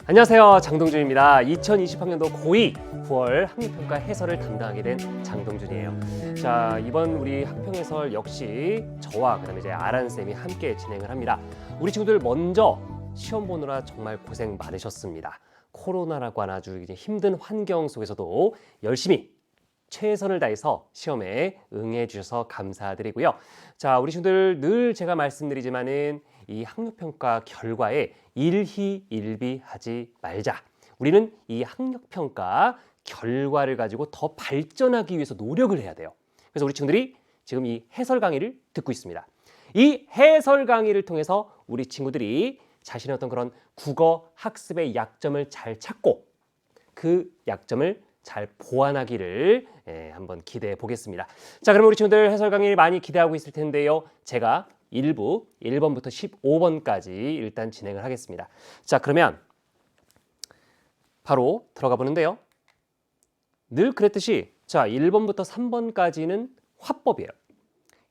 안녕하세요, 장동준입니다. 2020학년도 고2 9월 학력평가 해설을 담당하게 된 장동준이에요. 자, 이번 우리 학평해설 역시 저와 그다음에 이제 아란 쌤이 함께 진행을 합니다. 우리 친구들 먼저 시험 보느라 정말 고생 많으셨습니다. 코로나라고 하는 아주 이제 힘든 환경 속에서도 열심히 최선을 다해서 시험에 응해 주셔서 감사드리고요. 자, 우리 친구들 늘 제가 말씀드리지만은 이 학력평가 결과에 일희일비하지 말자. 우리는 이 학력평가 결과를 가지고 더 발전하기 위해서 노력을 해야 돼요. 그래서 우리 친구들이 지금 이 해설 강의를 듣고 있습니다. 이 해설 강의를 통해서 우리 친구들이 자신의 어떤 그런 국어 학습의 약점을 잘 찾고 그 약점을 잘 보완하기를 한번 기대해 보겠습니다. 자, 그럼 우리 친구들 해설 강의를 많이 기대하고 있을 텐데요. 제가 1번부터 15번까지 일단 진행을 하겠습니다. 자, 그러면 바로 들어가 보는데요. 늘 그랬듯이 자, 1번부터 3번까지는 화법이에요.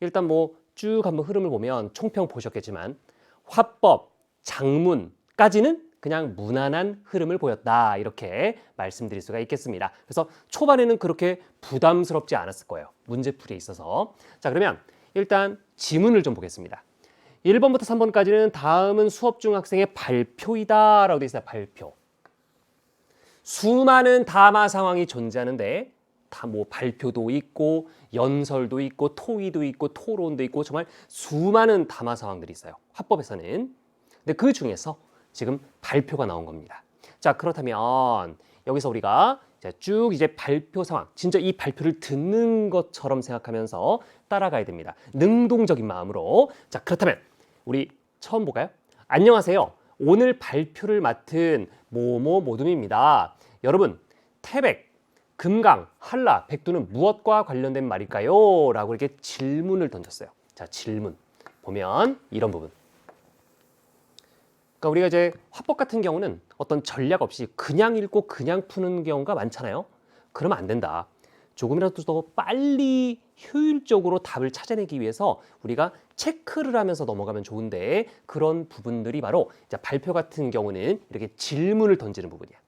일단 뭐 쭉 한번 흐름을 보면 총평 보셨겠지만 화법, 장문까지는 그냥 무난한 흐름을 보였다, 이렇게 말씀드릴 수가 있겠습니다. 그래서 초반에는 그렇게 부담스럽지 않았을 거예요. 문제풀이에 있어서. 자, 그러면 일단 지문을 좀 보겠습니다. 1번부터 3번까지는 다음은 수업 중 학생의 발표이다 라고 되어 있어요. 발표. 수많은 담화 상황이 존재하는데 다 뭐 발표도 있고 연설도 있고 토의도 있고 토론도 있고 정말 수많은 담화 상황들이 있어요. 화법에서는. 근데 그 중에서 지금 발표가 나온 겁니다. 자, 그렇다면 여기서 우리가 쭉 이제 발표 상황, 진짜 이 발표를 듣는 것처럼 생각하면서 따라가야 됩니다. 능동적인 마음으로. 자, 그렇다면 우리 처음 볼까요? 안녕하세요. 오늘 발표를 맡은 모모모둠입니다. 여러분, 태백, 금강, 한라, 백두는 무엇과 관련된 말일까요? 라고 이렇게 질문을 던졌어요. 자, 질문. 보면 이런 부분. 그러니까 우리가 이제 화법 같은 경우는 어떤 전략 없이 그냥 읽고 그냥 푸는 경우가 많잖아요. 그러면 안 된다. 조금이라도 더 빨리 효율적으로 답을 찾아내기 위해서 우리가 체크를 하면서 넘어가면 좋은데 그런 부분들이 바로 이제 발표 같은 경우는 이렇게 질문을 던지는 부분이야.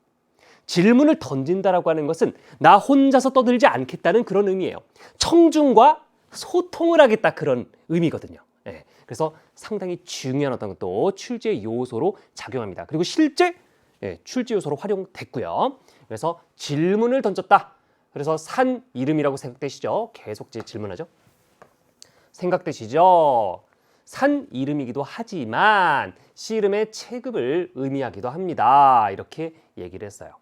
질문을 던진다라고 하는 것은 나 혼자서 떠들지 않겠다는 그런 의미예요. 청중과 소통을 하겠다, 그런 의미거든요. 예, 그래서 상당히 중요한 어떤 또 출제 요소로 작용합니다. 그리고 실제 출제 요소로 활용됐고요. 그래서 질문을 던졌다. 그래서 산 이름이라고 생각되시죠? 계속 질문하죠. 생각되시죠? 산 이름이기도 하지만 씨름의 체급을 의미하기도 합니다. 이렇게 얘기를 했어요.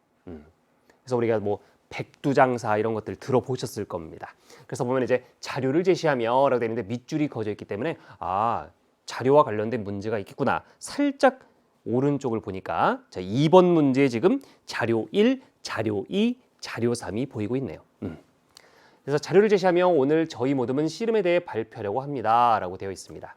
그래서 우리가 뭐 백두장사 이런 것들 들어보셨을 겁니다. 그래서 보면 이제 자료를 제시하며 라고 되어 있는데 밑줄이 그어져 있기 때문에 아, 자료와 관련된 문제가 있겠구나. 살짝 오른쪽을 보니까 자, 2번 문제에 지금 자료 1, 자료 2, 자료 3이 보이고 있네요. 그래서 자료를 제시하며 오늘 저희 모둠은 씨름에 대해 발표하려고 합니다. 라고 되어 있습니다.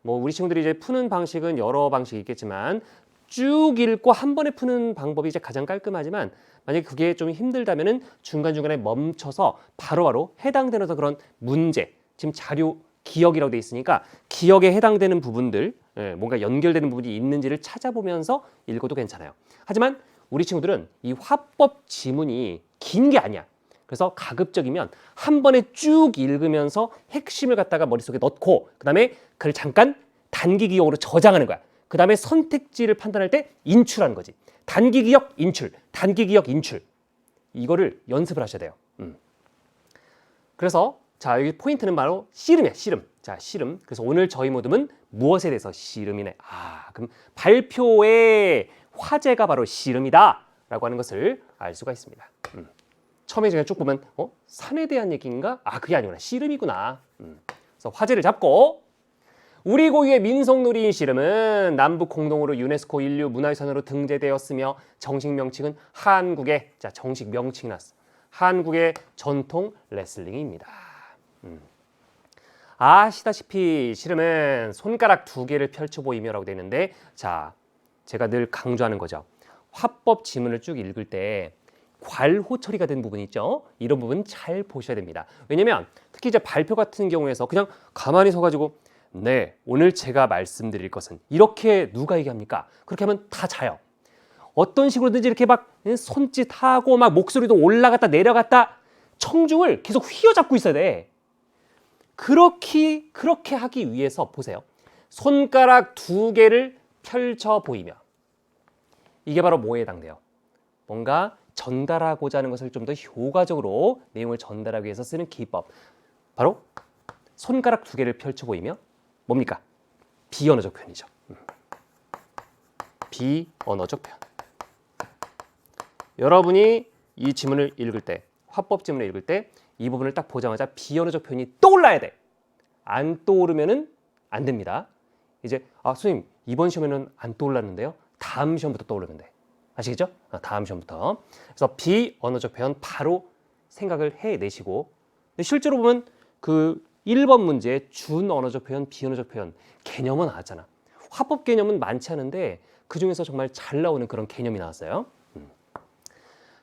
뭐 우리 친구들이 이제 푸는 방식은 여러 방식이 있겠지만 쭉 읽고 한 번에 푸는 방법이 이제 가장 깔끔하지만 만약에 그게 좀 힘들다면은 중간중간에 멈춰서 바로바로 해당되는 그런 문제, 지금 자료 기억이라고 돼 있으니까 기억에 해당되는 부분들, 뭔가 연결되는 부분이 있는지를 찾아보면서 읽어도 괜찮아요. 하지만 우리 친구들은 이 화법 지문이 긴 게 아니야. 그래서 가급적이면 한 번에 쭉 읽으면서 핵심을 갖다가 머릿속에 넣고 그다음에 그걸 잠깐 단기 기억으로 저장하는 거야. 그 다음에 선택지를 판단할 때 인출하는 거지. 단기 기억 인출, 단기 기억 인출. 이거를 연습을 하셔야 돼요. 그래서 자, 여기 포인트는 바로 씨름이야, 씨름. 자, 씨름. 그래서 오늘 저희 모둠은 무엇에 대해서 씨름이네. 아, 그럼 발표의 화제가 바로 씨름이다 라고 하는 것을 알 수가 있습니다. 처음에 제가 쭉 보면 산에 대한 얘기인가? 아, 그게 아니구나. 씨름이구나. 그래서 화제를 잡고 우리 고유의 민속놀이인 씨름은 남북 공동으로 유네스코 인류 문화유산으로 등재되었으며 정식 명칭은 한국의, 자, 정식 명칭이 났어. 한국의 전통 레슬링입니다. 아시다시피 씨름은 손가락 2개를 펼쳐 보이며라고 되어 있는데, 자, 제가 늘 강조하는 거죠. 화법 지문을 쭉 읽을 때 괄호 처리가 된 부분 있죠. 이런 부분 잘 보셔야 됩니다. 왜냐면 특히 이제 발표 같은 경우에서 그냥 가만히 서가지고 네, 오늘 제가 말씀드릴 것은 이렇게 누가 얘기합니까? 그렇게 하면 다 자요. 어떤 식으로든지 이렇게 막 손짓하고 막 목소리도 올라갔다 내려갔다 청중을 계속 휘어잡고 있어야 돼. 그렇게 하기 위해서 보세요. 손가락 두 개를 펼쳐 보이며 이게 바로 뭐에 해당돼요? 뭔가 전달하고자 하는 것을 좀 더 효과적으로 내용을 전달하기 위해서 쓰는 기법. 바로 손가락 두 개를 펼쳐 보이며 뭡니까? 비언어적 표현이죠. 비언어적 표현. 여러분이 이 지문을 읽을 때, 화법 지문을 읽을 때 이 부분을 딱 보자마자 비언어적 표현이 떠올라야 돼. 안 떠오르면은 안 됩니다. 이제 선생님 이번 시험에는 안 떠올랐는데요. 다음 시험부터 떠오르면 돼. 아시겠죠? 다음 시험부터. 그래서 비언어적 표현 바로 생각을 해내시고 실제로 보면 그 1번 문제 준언어적 표현, 비언어적 표현 개념은 나왔잖아. 화법 개념은 많지 않은데 그중에서 정말 잘 나오는 그런 개념이 나왔어요.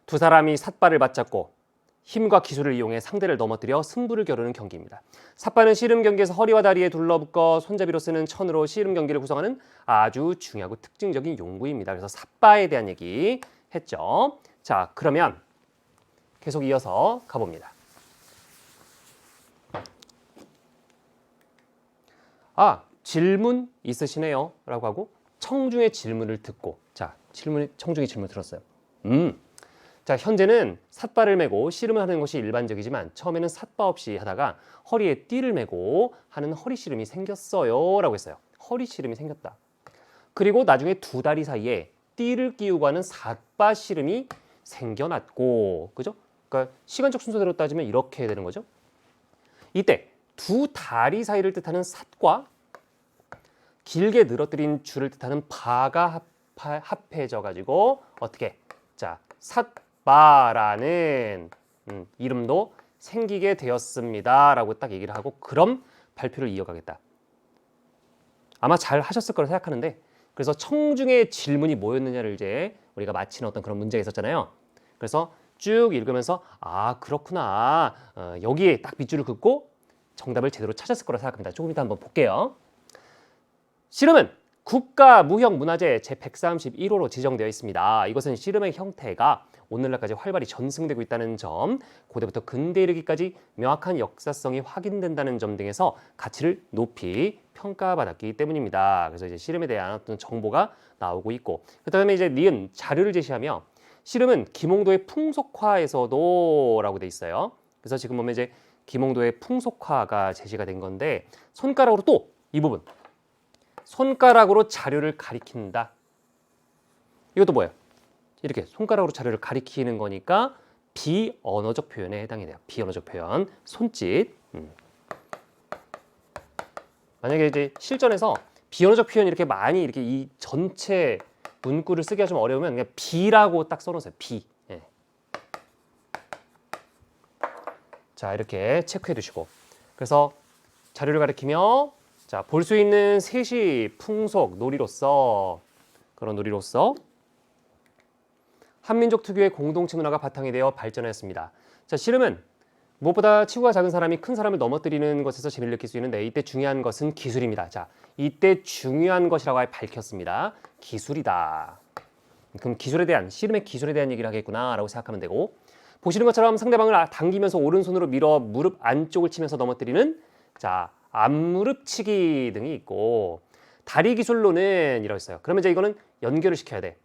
두 사람이 삿발을 맞잡고 힘과 기술을 이용해 상대를 넘어뜨려 승부를 겨루는 경기입니다. 삿발은 씨름 경기에서 허리와 다리에 둘러붙고 손잡이로 쓰는 천으로 씨름 경기를 구성하는 아주 중요하고 특징적인 용구입니다. 그래서 삿바에 대한 얘기 했죠. 자, 그러면 계속 이어서 가봅니다. 질문 있으시네요 라고 하고 청중의 질문을 듣고 청중의 질문을 들었어요. 자, 현재는 삿발을 메고 씨름을 하는 것이 일반적이지만 처음에는 삿바 없이 하다가 허리에 띠를 메고 하는 허리 씨름이 생겼어요 라고 했어요. 허리 씨름이 생겼다. 그리고 나중에 두 다리 사이에 띠를 끼우고 하는 삿바 씨름이 생겨났고, 그죠? 그러니까 시간적 순서대로 따지면 이렇게 되는 거죠. 이때 두 다리 사이를 뜻하는 삿과 길게 늘어뜨린 줄을 뜻하는 바가 합해져 가지고 어떻게? 자, 삿바라는 이름도 생기게 되었습니다 라고 딱 얘기를 하고 그럼 발표를 이어가겠다. 아마 잘 하셨을 거라 생각하는데 그래서 청중의 질문이 뭐였느냐를 이제 우리가 맞히는 어떤 그런 문제가 있었잖아요. 그래서 쭉 읽으면서 그렇구나, 여기에 딱 밑줄을 긋고 정답을 제대로 찾았을 거라 생각합니다. 조금 이따 한번 볼게요. 씨름은 국가무형문화재 제131호로 지정되어 있습니다. 이것은 씨름의 형태가 오늘날까지 활발히 전승되고 있다는 점, 고대부터 근대에 이르기까지 명확한 역사성이 확인된다는 점 등에서 가치를 높이 평가받았기 때문입니다. 그래서 이제 씨름에 대한 어떤 정보가 나오고 있고, 그다음에 이제 니은 자료를 제시하며 씨름은 김홍도의 풍속화에서도 라고 돼 있어요. 그래서 지금 보면 이제 김홍도의 풍속화가 제시가 된 건데 손가락으로 또 이 부분 손가락으로 자료를 가리킨다. 이것도 뭐예요? 이렇게 손가락으로 자료를 가리키는 거니까 비언어적 표현에 해당이 돼요. 비언어적 표현, 손짓. 만약에 이제 실전에서 비언어적 표현 이렇게 많이 이렇게 이 전체 문구를 쓰기가 좀 어려우면 그냥 비라고 딱 써놓으세요. 비. 예. 자, 이렇게 체크해 두시고. 그래서 자료를 가리키며 자, 볼 수 있는 세시, 풍속, 놀이로서 그런 놀이로서 한민족 특유의 공동체 문화가 바탕이 되어 발전했습니다. 자, 씨름은 무엇보다 치구가 작은 사람이 큰 사람을 넘어뜨리는 것에서 재미를 느낄 수 있는데 이때 중요한 것은 기술입니다. 자, 이때 중요한 것이라고 밝혔습니다. 기술이다. 그럼 기술에 대한, 씨름의 기술에 대한 얘기를 하겠구나라고 생각하면 되고, 보시는 것처럼 상대방을 당기면서 오른손으로 밀어 무릎 안쪽을 치면서 넘어뜨리는 자, 앞무릎치기 등이 있고, 다리 기술로는 이라고 있어요. 그러면 이제 이거는 연결을 시켜야 돼.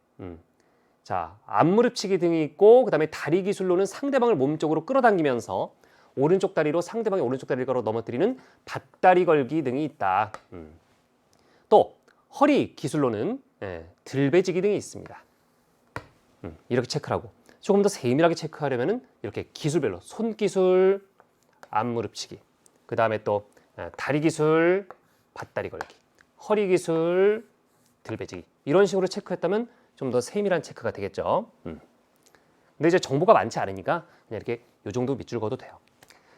자, 앞무릎치기 등이 있고, 그 다음에 다리 기술로는 상대방을 몸쪽으로 끌어당기면서 오른쪽 다리로 상대방의 오른쪽 다리를 걸어 넘어뜨리는 밭다리 걸기 등이 있다. 또 허리 기술로는 들배지기 등이 있습니다. 이렇게 체크를 하고, 조금 더 세밀하게 체크하려면은 이렇게 기술별로 손기술, 앞무릎치기, 그 다음에 또 다리 기술, 밭다리 걸기, 허리 기술, 들배지기 이런 식으로 체크했다면 좀 더 세밀한 체크가 되겠죠. 근데 이제 정보가 많지 않으니까 그냥 이렇게 이 정도 밑줄 그어도 돼요.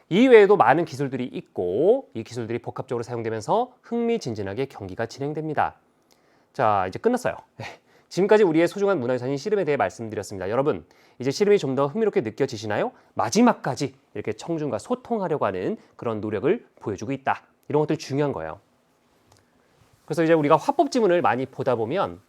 이 외에도 많은 기술들이 있고 이 기술들이 복합적으로 사용되면서 흥미진진하게 경기가 진행됩니다. 자, 이제 끝났어요. 지금까지 우리의 소중한 문화유산인 씨름에 대해 말씀드렸습니다. 여러분, 이제 씨름이 좀 더 흥미롭게 느껴지시나요? 마지막까지 이렇게 청중과 소통하려고 하는 그런 노력을 보여주고 있다. 이런 것들 중요한 거예요. 그래서 이제 우리가 화법 지문을 많이 보다 보면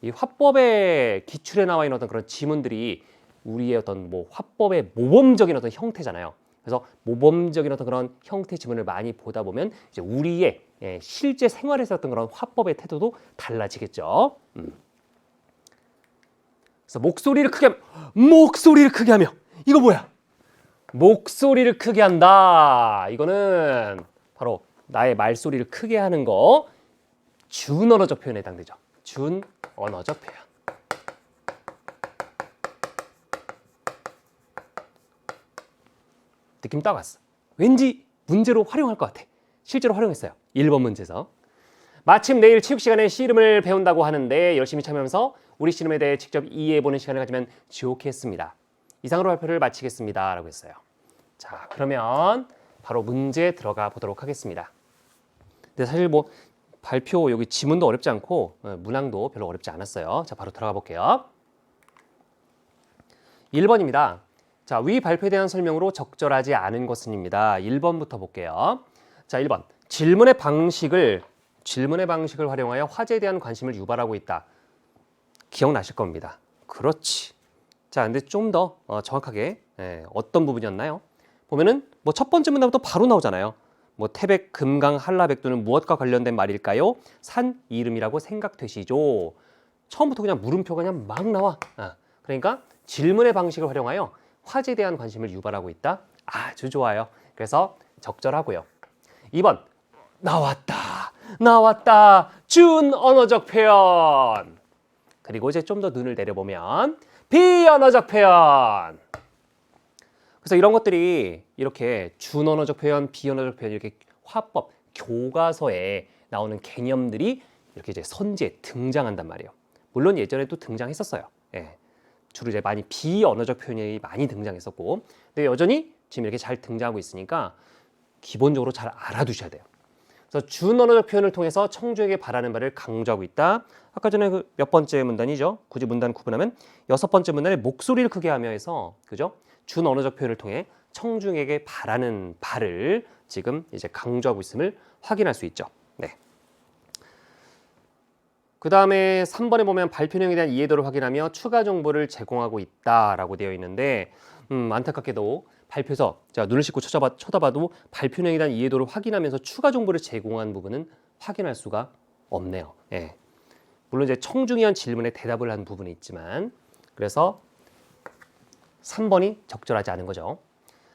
이 화법의 기출에 나와 있는 어떤 그런 지문들이 우리의 어떤 뭐 화법의 모범적인 어떤 형태잖아요. 그래서 모범적인 어떤 그런 형태 지문을 많이 보다 보면 이제 우리의 실제 생활에서 어떤 그런 화법의 태도도 달라지겠죠. 그래서 목소리를 크게 하며 이거 뭐야? 목소리를 크게 한다. 이거는 바로 나의 말소리를 크게 하는 거 준언어적 표현에 해당되죠. 준언어적 표현. 느낌 딱 왔어. 왠지 문제로 활용할 것 같아. 실제로 활용했어요. 1번 문제에서. 마침 내일 체육 시간에 씨름을 배운다고 하는데 열심히 참여하면서 우리 씨름에 대해 직접 이해해보는 시간을 가지면 좋겠습니다. 이상으로 발표를 마치겠습니다. 라고 했어요. 자, 그러면 바로 문제 들어가 보도록 하겠습니다. 근데 사실 뭐 발표 여기 지문도 어렵지 않고 문항도 별로 어렵지 않았어요. 자, 바로 들어가 볼게요. 1번입니다. 자, 위 발표에 대한 설명으로 적절하지 않은 것은입니다. 1번부터 볼게요. 자, 1번. 질문의 방식을 활용하여 화제에 대한 관심을 유발하고 있다. 기억나실 겁니다. 그렇지. 자, 근데 좀 더 정확하게 어떤 부분이었나요? 보면은 뭐 첫 번째 문단부터 바로 나오잖아요. 뭐 태백, 금강, 한라백두는 무엇과 관련된 말일까요? 산 이름이라고 생각되시죠? 처음부터 그냥 물음표가 그냥 막 나와. 그러니까 질문의 방식을 활용하여 화제에 대한 관심을 유발하고 있다. 아주 좋아요. 그래서 적절하고요. 2번. 나왔다. 준언어적 표현. 그리고 이제 좀 더 눈을 내려보면 비언어적 표현. 그래서 이런 것들이 이렇게 준언어적 표현, 비언어적 표현 이렇게 화법, 교과서에 나오는 개념들이 이렇게 이제 선지에 등장한단 말이에요. 물론 예전에도 등장했었어요. 주로 이제 많이 비언어적 표현이 많이 등장했었고, 근데 여전히 지금 이렇게 잘 등장하고 있으니까 기본적으로 잘 알아두셔야 돼요. 그래서 준언어적 표현을 통해서 청중에게 바라는 바를 강조하고 있다. 아까 전에 그 몇 번째 문단이죠. 굳이 문단 구분하면 6번째 문단에 목소리를 크게 하며 해서 그죠? 준언어적 표현을 통해 청중에게 바라는 바를 지금 이제 강조하고 있음을 확인할 수 있죠. 네. 그 다음에 3번에 보면 발표 내용에 대한 이해도를 확인하며 추가 정보를 제공하고 있다라고 되어 있는데 안타깝게도 발표에서 제가 눈을 씻고 쳐다봐도 발표 내용에 대한 이해도를 확인하면서 추가 정보를 제공한 부분은 확인할 수가 없네요. 물론 이제 청중이 한 질문에 대답을 한 부분이 있지만 그래서 3번이 적절하지 않은 거죠.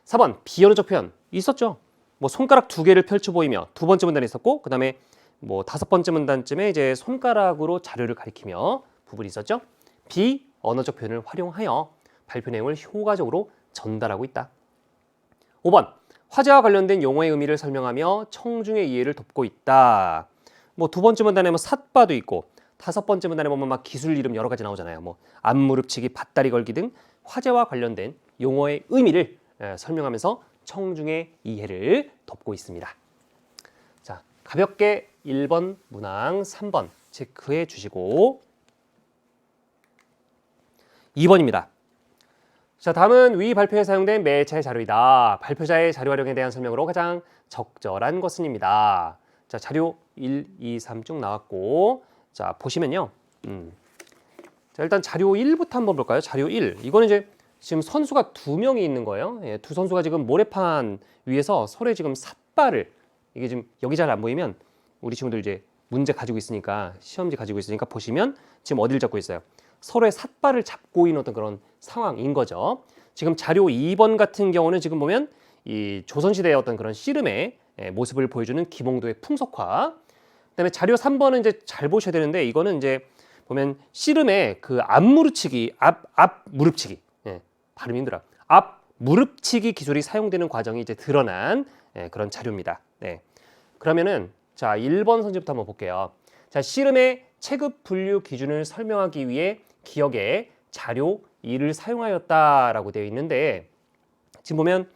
4번 비언어적 표현 있었죠. 뭐 손가락 2개를 펼쳐 보이며 두 번째 문단에 있었고 그다음에 뭐 5번째 문단쯤에 이제 손가락으로 자료를 가리키며 부분이 있었죠. 비언어적 표현을 활용하여 발표 내용을 효과적으로 전달하고 있다. 5번 화제와 관련된 용어의 의미를 설명하며 청중의 이해를 돕고 있다. 뭐 두 번째 문단에 뭐 삿바도 있고 5번째 문단에 보면 막 기술 이름 여러 가지 나오잖아요. 뭐 앞무릎치기, 밭다리 걸기 등 화제와 관련된 용어의 의미를 설명하면서 청중의 이해를 돕고 있습니다. 자, 가볍게 1번 문항 3번 체크해 주시고 2번입니다. 자, 다음은 위 발표에 사용된 매체의 자료이다. 발표자의 자료 활용에 대한 설명으로 가장 적절한 것은입니다. 자, 자료 1, 2, 3 쭉 나왔고 자, 보시면요. 자, 일단 자료 1부터 한번 볼까요? 자료 1. 이거는 이제 지금 선수가 2명이 있는 거예요. 두 선수가 지금 모래판 위에서 서로의 지금 삿발을 이게 지금 여기 잘 안 보이면 우리 친구들 이제 문제 가지고 있으니까 시험지 가지고 있으니까 보시면 지금 어디를 잡고 있어요? 서로의 삿발을 잡고 있는 어떤 그런 상황인 거죠. 지금 자료 2번 같은 경우는 지금 보면 이 조선시대의 어떤 그런 씨름의 모습을 보여주는 기봉도의 풍속화. 그다음에 자료 3번은 이제 잘 보셔야 되는데 이거는 이제 보면 씨름의 그 앞무릎치기, 앞 무릎치기. 발음이 힘들어. 앞 무릎치기 기술이 사용되는 과정이 이제 드러난 그런 자료입니다. 그러면은 자, 1번 선지부터 한번 볼게요. 자, 씨름의 체급 분류 기준을 설명하기 위해 기억에 자료 2를 사용하였다라고 되어 있는데 지금 보면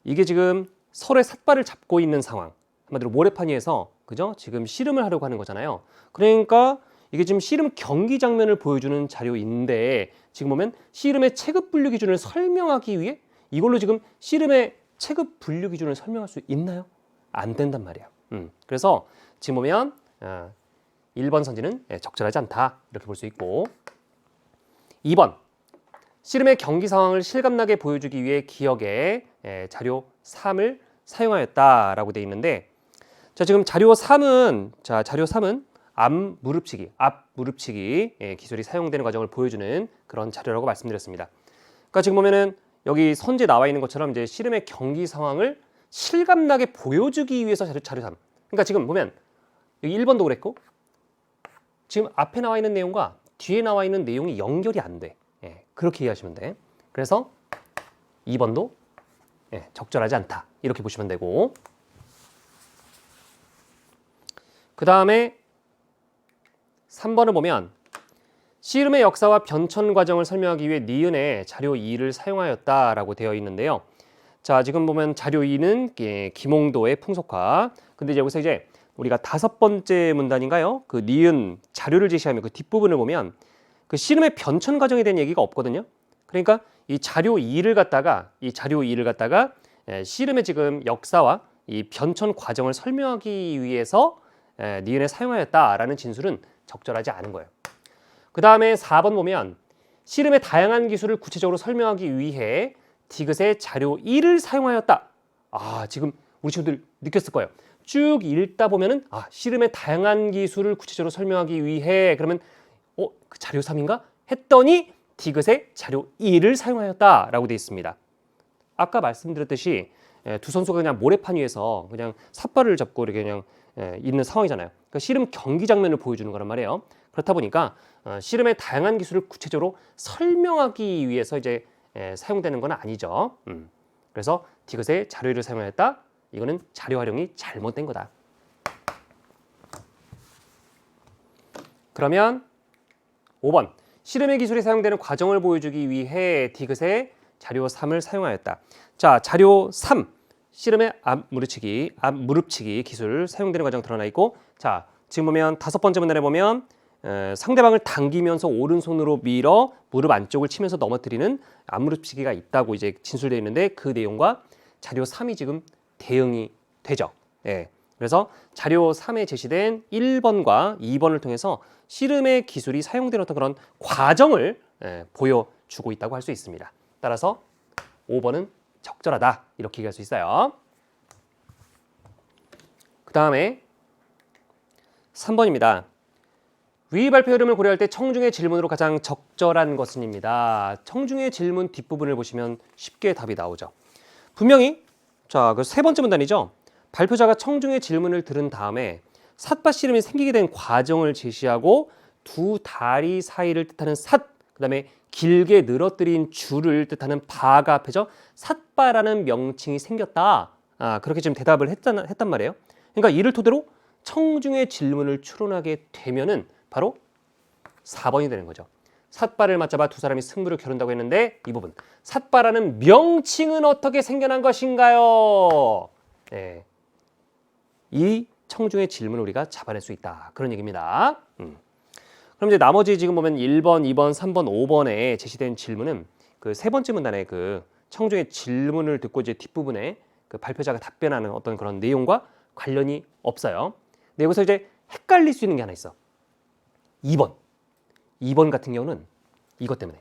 이게 지금 서로의 삿발을 잡고 있는 상황. 한마디로 모래판 위에서 그죠? 지금 씨름을 하려고 하는 거잖아요. 그러니까 이게 지금 씨름 경기 장면을 보여주는 자료인데 지금 보면 씨름의 체급 분류 기준을 설명하기 위해 이걸로 지금 씨름의 체급 분류 기준을 설명할 수 있나요? 안 된단 말이에요. 그래서 지금 보면 1번 선지는 적절하지 않다. 이렇게 볼 수 있고 2번 씨름의 경기 상황을 실감나게 보여주기 위해 기억에 자료 3을 사용하였다라고 되어 있는데 자, 지금 자료 3은 앞 무릎치기 기술이 사용되는 과정을 보여주는 그런 자료라고 말씀드렸습니다. 그러니까 지금 보면은 여기 선지에 나와 있는 것처럼 이제 씨름의 경기 상황을 실감나게 보여주기 위해서 자료 3. 그러니까 지금 보면 여기 1번도 그랬고 지금 앞에 나와 있는 내용과 뒤에 나와 있는 내용이 연결이 안 돼. 그렇게 이해하시면 돼. 그래서 2번도 적절하지 않다. 이렇게 보시면 되고 그 다음에 3번을 보면 씨름의 역사와 변천 과정을 설명하기 위해 니은의 자료 2를 사용하였다라고 되어 있는데요. 자, 지금 보면 자료 2는 김홍도의 풍속화. 근데 여기서 이제 우리가 5번째 문단인가요? 그 니은 자료를 제시하면 그 뒷부분을 보면 그 씨름의 변천 과정에 대한 얘기가 없거든요. 그러니까 이 자료 2를 갖다가 씨름의 지금 역사와 이 변천 과정을 설명하기 위해서 니은에 사용하였다라는 진술은 적절하지 않은 거예요. 그 다음에 4번 보면 씨름의 다양한 기술을 구체적으로 설명하기 위해 디귿의 자료 1을 사용하였다. 지금 우리 친구들 느꼈을 거예요. 쭉 읽다 보면은 씨름의 다양한 기술을 구체적으로 설명하기 위해 그러면 그 자료 3인가? 했더니 디귿의 자료 2를 사용하였다라고 되어 있습니다. 아까 말씀드렸듯이 두 선수가 그냥 모래판 위에서 그냥 삿발을 잡고 이렇게 그냥 있는 상황이잖아요. 그러니까 씨름 경기 장면을 보여주는 거란 말이에요. 그렇다 보니까 씨름의 다양한 기술을 구체적으로 설명하기 위해서 이제 사용되는 건 아니죠. 그래서 디귿의 자료 1을 사용하였다. 이거는 자료 활용이 잘못된 거다. 그러면 5번 씨름의 기술이 사용되는 과정을 보여주기 위해 디귿의 자료 3을 사용하였다. 자, 자료 3 씨름의 앞 무릎치기 기술 사용되는 과정 드러나 있고 자, 지금 보면 5번째 문단에 보면 상대방을 당기면서 오른손으로 밀어 무릎 안쪽을 치면서 넘어뜨리는 앞무릎치기가 있다고 이제 진술되어 있는데 그 내용과 자료 3이 지금 대응이 되죠. 그래서 자료 3에 제시된 1번과 2번을 통해서 씨름의 기술이 사용되는 어떤 그런 과정을 보여주고 있다고 할 수 있습니다. 따라서 5번은 적절하다 이렇게 얘기할 수 있어요. 그 다음에 3번입니다. 위 발표 흐름을 고려할 때 청중의 질문으로 가장 적절한 것은입니다. 청중의 질문 뒷부분을 보시면 쉽게 답이 나오죠. 분명히 자, 그 세 번째 문단이죠. 발표자가 청중의 질문을 들은 다음에 삿바 씨름이 생기게 된 과정을 제시하고 두 다리 사이를 뜻하는 삿, 그 다음에 길게 늘어뜨린 줄을 뜻하는 바가 앞에서 삿바라는 명칭이 생겼다. 그렇게 지금 대답을 했단 말이에요. 그러니까 이를 토대로 청중의 질문을 추론하게 되면은 바로 4번이 되는 거죠. 삿바를 맞잡아 두 사람이 승부를 겨룬다고 했는데 이 부분 삿바라는 명칭은 어떻게 생겨난 것인가요? 이 청중의 질문을 우리가 잡아낼 수 있다. 그런 얘기입니다. 그럼 이제 나머지 지금 보면 1번, 2번, 3번, 5번에 제시된 질문은 그 세 번째 문단의 그 청중의 질문을 듣고 이제 뒷부분에 그 발표자가 답변하는 어떤 그런 내용과 관련이 없어요. 근데 여기서 이제 헷갈릴 수 있는 게 하나 있어. 2번 같은 경우는 이것 때문에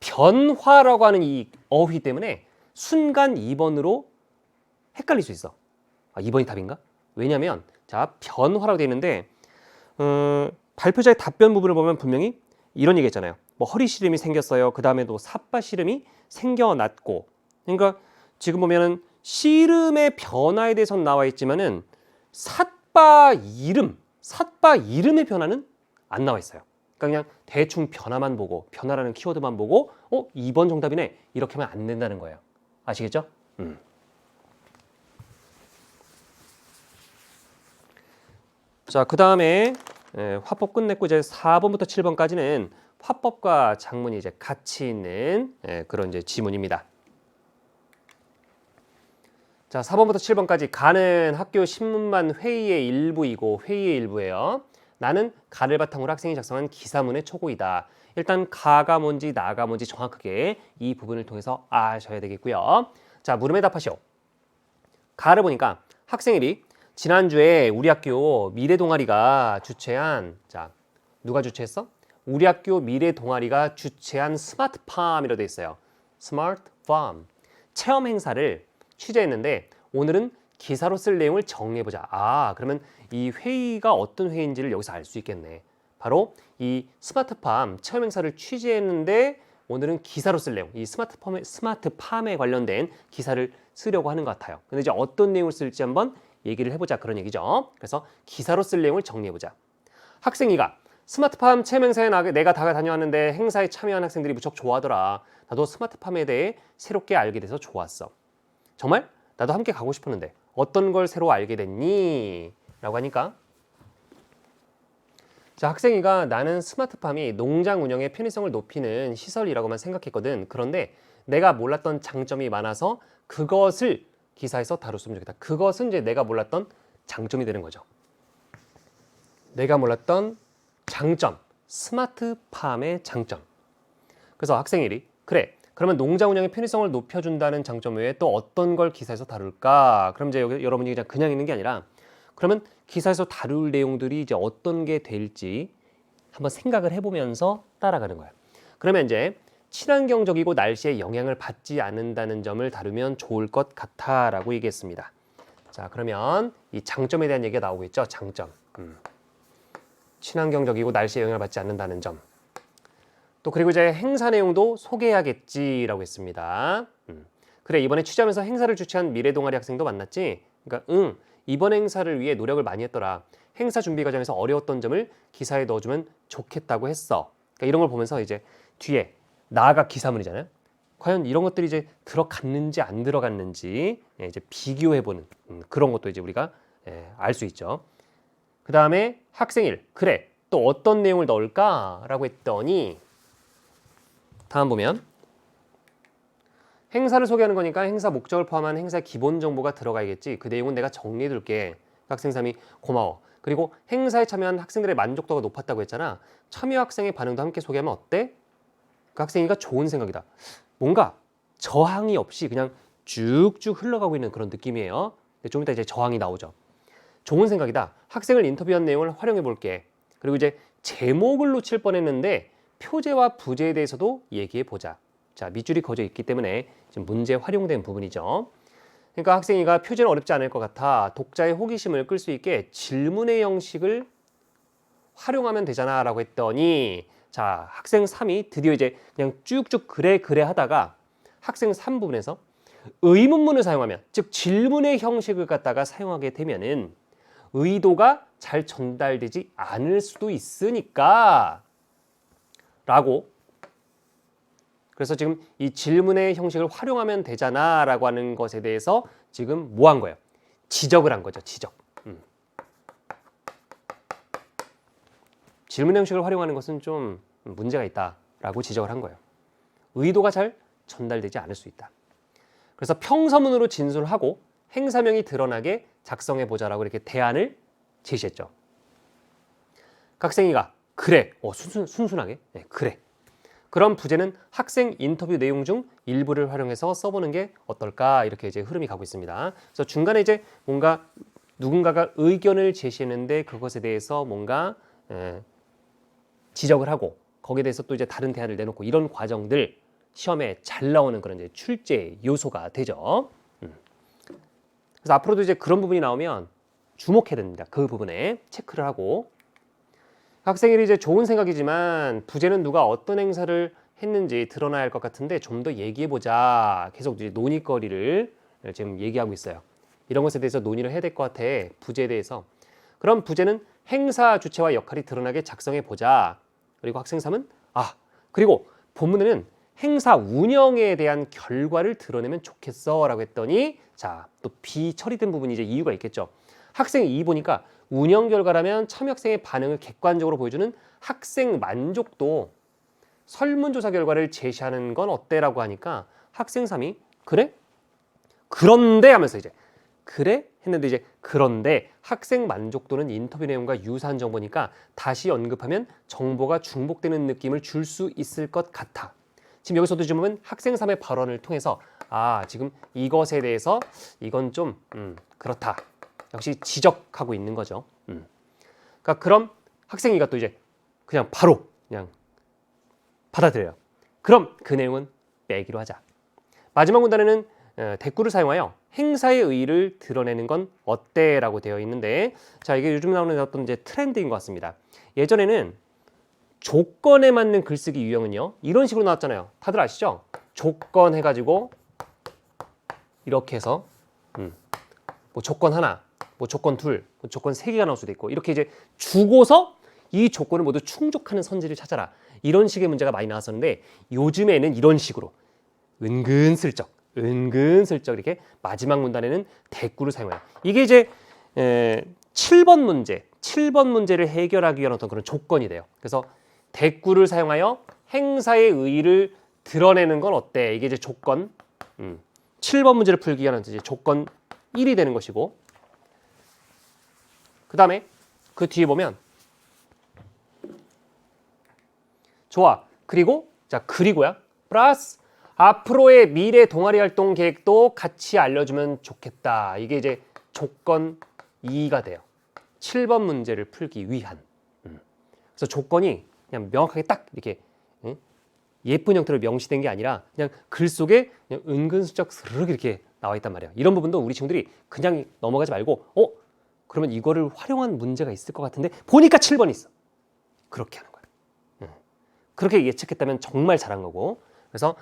변화라고 하는 이 어휘 때문에 순간 2번으로 헷갈릴 수 있어. 2번이 답인가? 왜냐하면 자, 변화라고 되어 있는데 발표자의 답변 부분을 보면 분명히 이런 얘기 했잖아요. 뭐 허리 시름이 생겼어요. 그 다음에 또 삿바 시름이 생겨났고. 그러니까 지금 보면은 시름의 변화에 대해서는 나와 있지만은 삿바 이름의 변화는 안 나와 있어요. 그러니까 그냥 대충 변화만 보고 변화라는 키워드만 보고 2번 정답이네 이렇게 하면 안 된다는 거예요. 아시겠죠? 자, 그 다음에 화법 끝냈고 이제 4번부터 7번까지는 화법과 작문이 이제 같이 있는 그런 이제 지문입니다. 자, 4번부터 7번까지 가는 학교 신문만 회의의 일부이고 회의의 일부예요. 나는 가를 바탕으로 학생이 작성한 기사문의 초고이다. 일단 가가 뭔지 나가 뭔지 정확하게 이 부분을 통해서 아셔야 되겠고요. 자, 물음에 답하시오. 가를 보니까 학생들이 지난주에 우리 학교 미래 동아리가 주최한, 자, 누가 주최했어? 우리 학교 미래 동아리가 주최한 스마트팜이라고 돼 있어요. 스마트팜. 체험 행사를 취재했는데 오늘은 기사로 쓸 내용을 정리해보자. 아, 그러면 이 회의가 어떤 회의인지를 여기서 알 수 있겠네. 바로 이 스마트팜 체험 행사를 취재했는데 오늘은 기사로 쓸 내용, 이 스마트팜에 관련된 기사를 쓰려고 하는 것 같아요. 근데 이제 어떤 내용을 쓸지 한번 얘기를 해보자, 그런 얘기죠. 그래서 기사로 쓸 내용을 정리해보자. 학생이가 스마트팜 체험 행사에 내가 다녀왔는데 행사에 참여한 학생들이 무척 좋아하더라. 나도 스마트팜에 대해 새롭게 알게 돼서 좋았어. 정말? 나도 함께 가고 싶었는데 어떤 걸 새로 알게 됐니? 라고 하니까, 자, 학생이가 나는 스마트팜이 농장 운영의 편의성을 높이는 시설이라고만 생각했거든. 그런데 내가 몰랐던 장점이 많아서 그것을 기사에서 다뤘으면 좋겠다. 그것은 이제 내가 몰랐던 장점이 되는 거죠. 내가 몰랐던 장점, 스마트팜의 장점. 그래서 학생이 그래, 그러면 농장 운영의 편의성을 높여준다는 장점 외에 또 어떤 걸 기사에서 다룰까? 그럼 이제 여러분이 그냥 있는 게 아니라, 그러면 기사에서 다룰 내용들이 이제 어떤 게 될지 한번 생각을 해보면서 따라가는 거예요. 그러면 이제 친환경적이고 날씨에 영향을 받지 않는다는 점을 다루면 좋을 것 같아라고 얘기했습니다. 자, 그러면 이 장점에 대한 얘기가 나오고 있죠. 장점. 친환경적이고 날씨에 영향을 받지 않는다는 점. 또 그리고 이제 행사 내용도 소개해야겠지라고 했습니다. 그래, 이번에 취재하면서 행사를 주최한 미래 동아리 학생도 만났지? 그러니까 이번 행사를 위해 노력을 많이 했더라. 행사 준비 과정에서 어려웠던 점을 기사에 넣어주면 좋겠다고 했어. 그러니까 이런 걸 보면서 이제 뒤에 나아가 기사문이잖아요. 과연 이런 것들이 이제 들어갔는지 안 들어갔는지 이제 비교해보는 그런 것도 이제 우리가 알 수 있죠. 그 다음에 학생일, 그래, 또 어떤 내용을 넣을까라고 했더니, 다음 보면 행사를 소개하는 거니까 행사 목적을 포함한 행사 기본 정보가 들어가야겠지. 그 내용은 내가 정리해둘게. 학생 3이 고마워. 그리고 행사에 참여한 학생들의 만족도가 높았다고 했잖아. 참여 학생의 반응도 함께 소개하면 어때? 그 학생이가 좋은 생각이다. 뭔가 저항이 없이 그냥 쭉쭉 흘러가고 있는 그런 느낌이에요. 근데 좀 이따 이제 저항이 나오죠. 좋은 생각이다. 학생을 인터뷰한 내용을 활용해 볼게. 그리고 이제 제목을 놓칠 뻔했는데 표제와 부제에 대해서도 얘기해 보자. 자, 밑줄이 그어져 있기 때문에 지금 문제에 활용된 부분이죠. 그러니까 학생이가 표제는 어렵지 않을 것 같아. 독자의 호기심을 끌 수 있게 질문의 형식을 활용하면 되잖아 라고 했더니, 자, 학생 3이 드디어 이제 그냥 쭉쭉 그래 하다가 학생 3 부분에서 의문문을 사용하면, 즉 질문의 형식을 갖다가 사용하게 되면은 의도가 잘 전달되지 않을 수도 있으니까 라고, 그래서 지금 이 질문의 형식을 활용하면 되잖아 라고 하는 것에 대해서 지금 뭐 한 거예요? 지적을 한 거죠. 지적. 질문의 형식을 활용하는 것은 좀 문제가 있다라고 지적을 한 거예요. 의도가 잘 전달되지 않을 수 있다. 그래서 평서문으로 진술하고 행사명이 드러나게 작성해보자라고 이렇게 대안을 제시했죠. 학생이가 그래, 순순하게, 네, 그래. 그럼 부제는 학생 인터뷰 내용 중 일부를 활용해서 써보는 게 어떨까, 이렇게 이제 흐름이 가고 있습니다. 그래서 중간에 이제 뭔가 누군가가 의견을 제시했는데 그것에 대해서 뭔가 지적을 하고 거기에 대해서 또 이제 다른 대안을 내놓고, 이런 과정들 시험에 잘 나오는 그런 이제 출제 요소가 되죠. 그래서 앞으로도 이제 그런 부분이 나오면 주목해야 됩니다. 그 부분에 체크를 하고. 학생일이 이제 좋은 생각이지만 부제는 누가 어떤 행사를 했는지 드러나야 할 것 같은데 좀 더 얘기해보자. 계속 이제 논의거리를 지금 얘기하고 있어요. 이런 것에 대해서 논의를 해야 될 것 같아. 부제에 대해서. 그럼 부제는 행사 주체와 역할이 드러나게 작성해보자. 그리고 학생 3은 그리고 본문에는 행사 운영에 대한 결과를 드러내면 좋겠어 라고 했더니, 자, 또 비처리된 부분이 이제 이유가 있겠죠. 학생 2 보니까 운영 결과라면 참여 학생의 반응을 객관적으로 보여주는 학생 만족도 설문조사 결과를 제시하는 건 어때라고 하니까 학생 3이 그래? 그런데 하면서 이제 그래? 했는데 이제 그런데 학생 만족도는 인터뷰 내용과 유사한 정보니까 다시 언급하면 정보가 중복되는 느낌을 줄 수 있을 것 같아. 지금 여기서도 지금 보면 학생 3의 발언을 통해서 지금 이것에 대해서 이건 좀 그렇다. 역시 지적하고 있는 거죠. 그러니까 그럼 학생이가 또 이제 그냥 바로 그냥 받아들여요. 그럼 그 내용은 빼기로 하자. 마지막 문단에는 대꾸를 사용하여 행사의 의의를 드러내는 건 어때? 라고 되어 있는데, 자, 이게 요즘 나오는 어떤 이제 트렌드인 것 같습니다. 예전에는 조건에 맞는 글쓰기 유형은요, 이런 식으로 나왔잖아요. 다들 아시죠? 조건 해가지고 이렇게 해서 뭐 조건 하나, 뭐 조건 둘, 뭐 조건 세 개가 나올 수도 있고, 이렇게 이제 주고서 이 조건을 모두 충족하는 선지를 찾아라, 이런 식의 문제가 많이 나왔었는데, 요즘에는 이런 식으로 은근슬쩍 이렇게 마지막 문단에는 대꾸를 사용해요. 이게 이제 7번 문제를 해결하기 위한 어떤 그런 조건이 돼요. 그래서 대꾸를 사용하여 행사의 의의를 드러내는 건 어때? 이게 이제 조건. 7번 문제를 풀기 위한 이제 조건 1이 되는 것이고, 그 다음에 그 뒤에 보면 좋아. 그리고 자, 그리고야 플러스 앞으로의 미래 동아리 활동 계획도 같이 알려주면 좋겠다. 이게 이제 조건 2가 돼요. 7번 문제를 풀기 위한. 그래서 조건이 그냥 명확하게 딱 이렇게 예쁜 형태로 명시된 게 아니라 그냥 글 속에 그냥 은근슬쩍 스르륵 이렇게 나와 있단 말이에요. 이런 부분도 우리 친구들이 그냥 넘어가지 말고 그러면 이거를 활용한 문제가 있을 것 같은데 보니까 7번이 있어. 그렇게 하는 거야. 그렇게 예측했다면 정말 잘한 거고. 그래서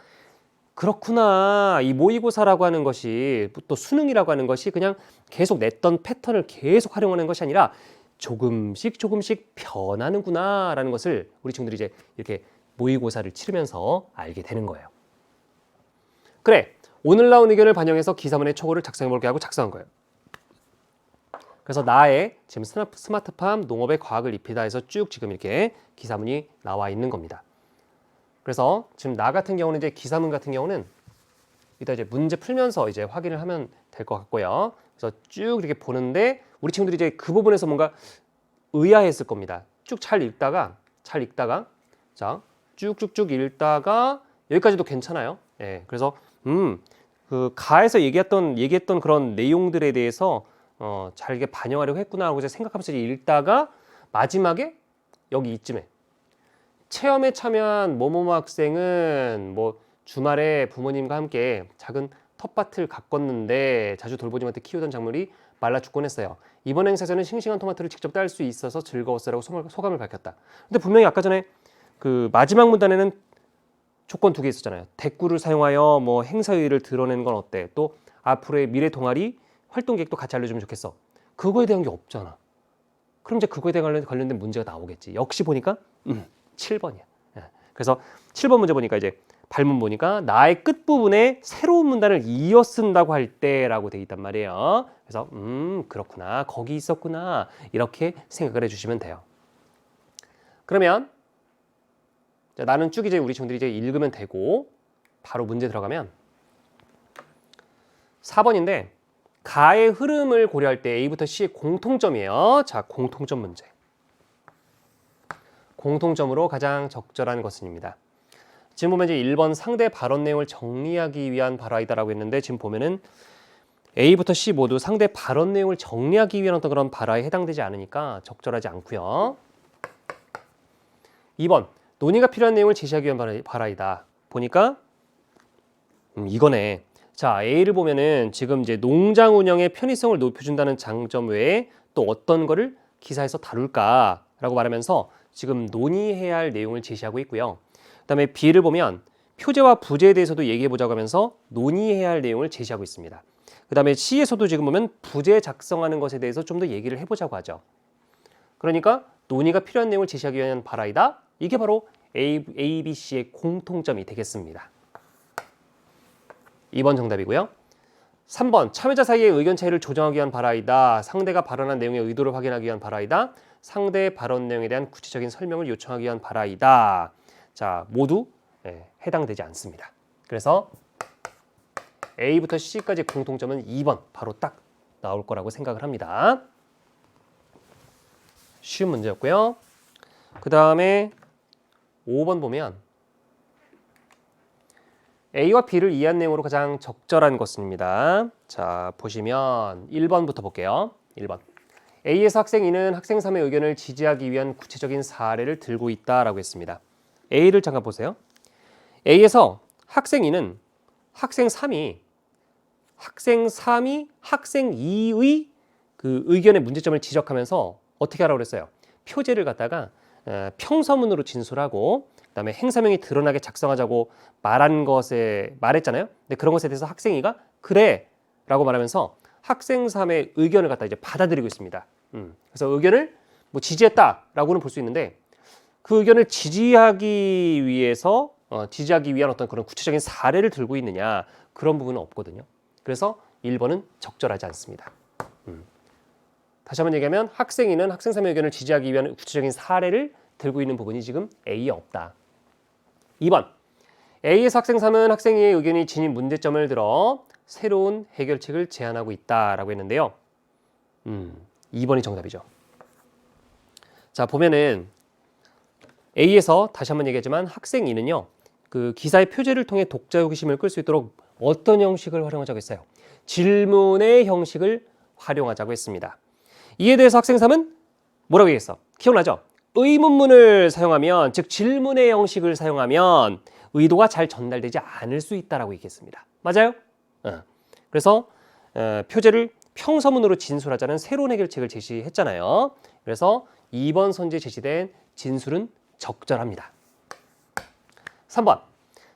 그렇구나. 이 모의고사라고 하는 것이, 또 수능이라고 하는 것이 그냥 계속 냈던 패턴을 계속 활용하는 것이 아니라 조금씩 변하는구나 라는 것을 우리 친구들이 이제 이렇게 모의고사를 치르면서 알게 되는 거예요. 그래, 오늘 나온 의견을 반영해서 기사문의 초고를 작성해 볼게 하고 작성한 거예요. 그래서 나의 지금 스마트팜 농업의 과학을 입히다 해서 쭉 지금 이렇게 기사문이 나와 있는 겁니다. 그래서 지금 나 같은 경우는 이제 기사문 같은 경우는 이따 이제 문제 풀면서 이제 확인을 하면 될 것 같고요. 그래서 쭉 이렇게 보는데 우리 친구들이 이제 그 부분에서 뭔가 의아했을 겁니다. 쭉 잘 읽다가 자, 쭉쭉쭉 읽다가 여기까지도 괜찮아요. 예. 그래서 그 가에서 얘기했던 그런 내용들에 대해서 잘 이게 반영하려고 했구나 하고 이제 생각하면서 이제 읽다가 마지막에 여기 이쯤에 체험에 참여한 뭐뭐뭐 학생은 뭐 주말에 부모님과 함께 작은 텃밭을 가꿨는데 자주 돌보지못해 키우던 작물이 말라 죽곤 했어요. 이번 행사에서는 싱싱한 토마토를 직접 딸 수 있어서 즐거웠어라고 소감을 밝혔다. 근데 분명히 아까 전에 그 마지막 문단에는 조건 2개 있었잖아요. 대꾸를 사용하여 뭐 행사의의를 드러내는 건 어때? 또 앞으로의 미래 동아리 활동 계획도 같이 알려주면 좋겠어. 그거에 대한 게 없잖아. 그럼 이제 그거에 대한 관련된 문제가 나오겠지. 역시 보니까 7번이야. 그래서 7번 문제 보니까 이제 발문 보니까 나의 끝부분에 새로운 문단을 이어 쓴다고 할 때라고 돼 있단 말이에요. 그래서 그렇구나. 거기 있었구나. 이렇게 생각을 해주시면 돼요. 그러면 자, 나는 쭉 이제 우리 친구들이 이제 읽으면 되고 바로 문제 들어가면 4번인데 가의 흐름을 고려할 때 A부터 C의 공통점이에요. 자, 공통점 문제. 공통점으로 가장 적절한 것은입니다. 지금 보면 이제 1번 상대 발언 내용을 정리하기 위한 발화이다라고 했는데 지금 보면은 A부터 C 모두 상대 발언 내용을 정리하기 위한 어떤 그런 발화에 해당되지 않으니까 적절하지 않고요. 2번 논의가 필요한 내용을 제시하기 위한 발화이다. 보니까 이거네. 자, A를 보면은 지금 이제 농장 운영의 편의성을 높여준다는 장점 외에 또 어떤 거를 기사에서 다룰까라고 말하면서 지금 논의해야 할 내용을 제시하고 있고요. 그다음에 B를 보면 표제와 부제에 대해서도 얘기해보자고 하면서 논의해야 할 내용을 제시하고 있습니다. 그다음에 C에서도 지금 보면 부제 작성하는 것에 대해서 좀 더 얘기를 해보자고 하죠. 그러니까 논의가 필요한 내용을 제시하기 위한 발화이다. 이게 바로 A, B, C의 공통점이 되겠습니다. 2번 정답이고요. 3번 참여자 사이의 의견 차이를 조정하기 위한 발화이다. 상대가 발언한 내용의 의도를 확인하기 위한 발화이다. 상대의 발언 내용에 대한 구체적인 설명을 요청하기 위한 발화이다. 자, 모두 해당되지 않습니다. 그래서 A부터 C까지 공통점은 2번 바로 딱 나올 거라고 생각을 합니다. 쉬운 문제였고요. 그 다음에 5번 보면 A와 B를 이해한 내용으로 가장 적절한 것입니다. 자, 보시면 1번부터 볼게요. 1번. A에서 학생 2는 학생 3의 의견을 지지하기 위한 구체적인 사례를 들고 있다라고 했습니다. A를 잠깐 보세요. A에서 학생 2는 학생 3이 학생 2의 그 의견의 문제점을 지적하면서 어떻게 하라고 그랬어요? 표제를 갖다가 평서문으로 진술하고 그다음에 행사명이 드러나게 작성하자고 말했잖아요. 근데 그런 것에 대해서 학생 2가 그래라고 말하면서 학생 3의 의견을 갖다 이제 받아들이고 있습니다. 그래서 의견을 뭐 지지했다라고는 볼 수 있는데 그 의견을 지지하기 위한 어떤 그런 구체적인 사례를 들고 있느냐 그런 부분은 없거든요. 그래서 1번은 적절하지 않습니다. 다시 한번 얘기하면 학생 2는 학생 3의 의견을 지지하기 위한 구체적인 사례를 들고 있는 부분이 지금 A에 없다. 2번. A에서 학생 3은 학생 2의 의견이 지닌 문제점을 들어 새로운 해결책을 제안하고 있다라고 했는데요. 2번이 정답이죠. 자, 보면은 A에서 다시 한번 얘기하지만 학생 2는요. 그 기사의 표제를 통해 독자 호기심을 끌 수 있도록 어떤 형식을 활용하자고 했어요? 질문의 형식을 활용하자고 했습니다. 이에 대해서 학생 3은 뭐라고 얘기했어? 기억나죠? 의문문을 사용하면, 즉 질문의 형식을 사용하면 의도가 잘 전달되지 않을 수 있다라고 얘기했습니다. 맞아요? 그래서 표제를 평서문으로 진술하자는 새로운 해결책을 제시했잖아요. 그래서 2번 선지에 제시된 진술은 적절합니다. 3번.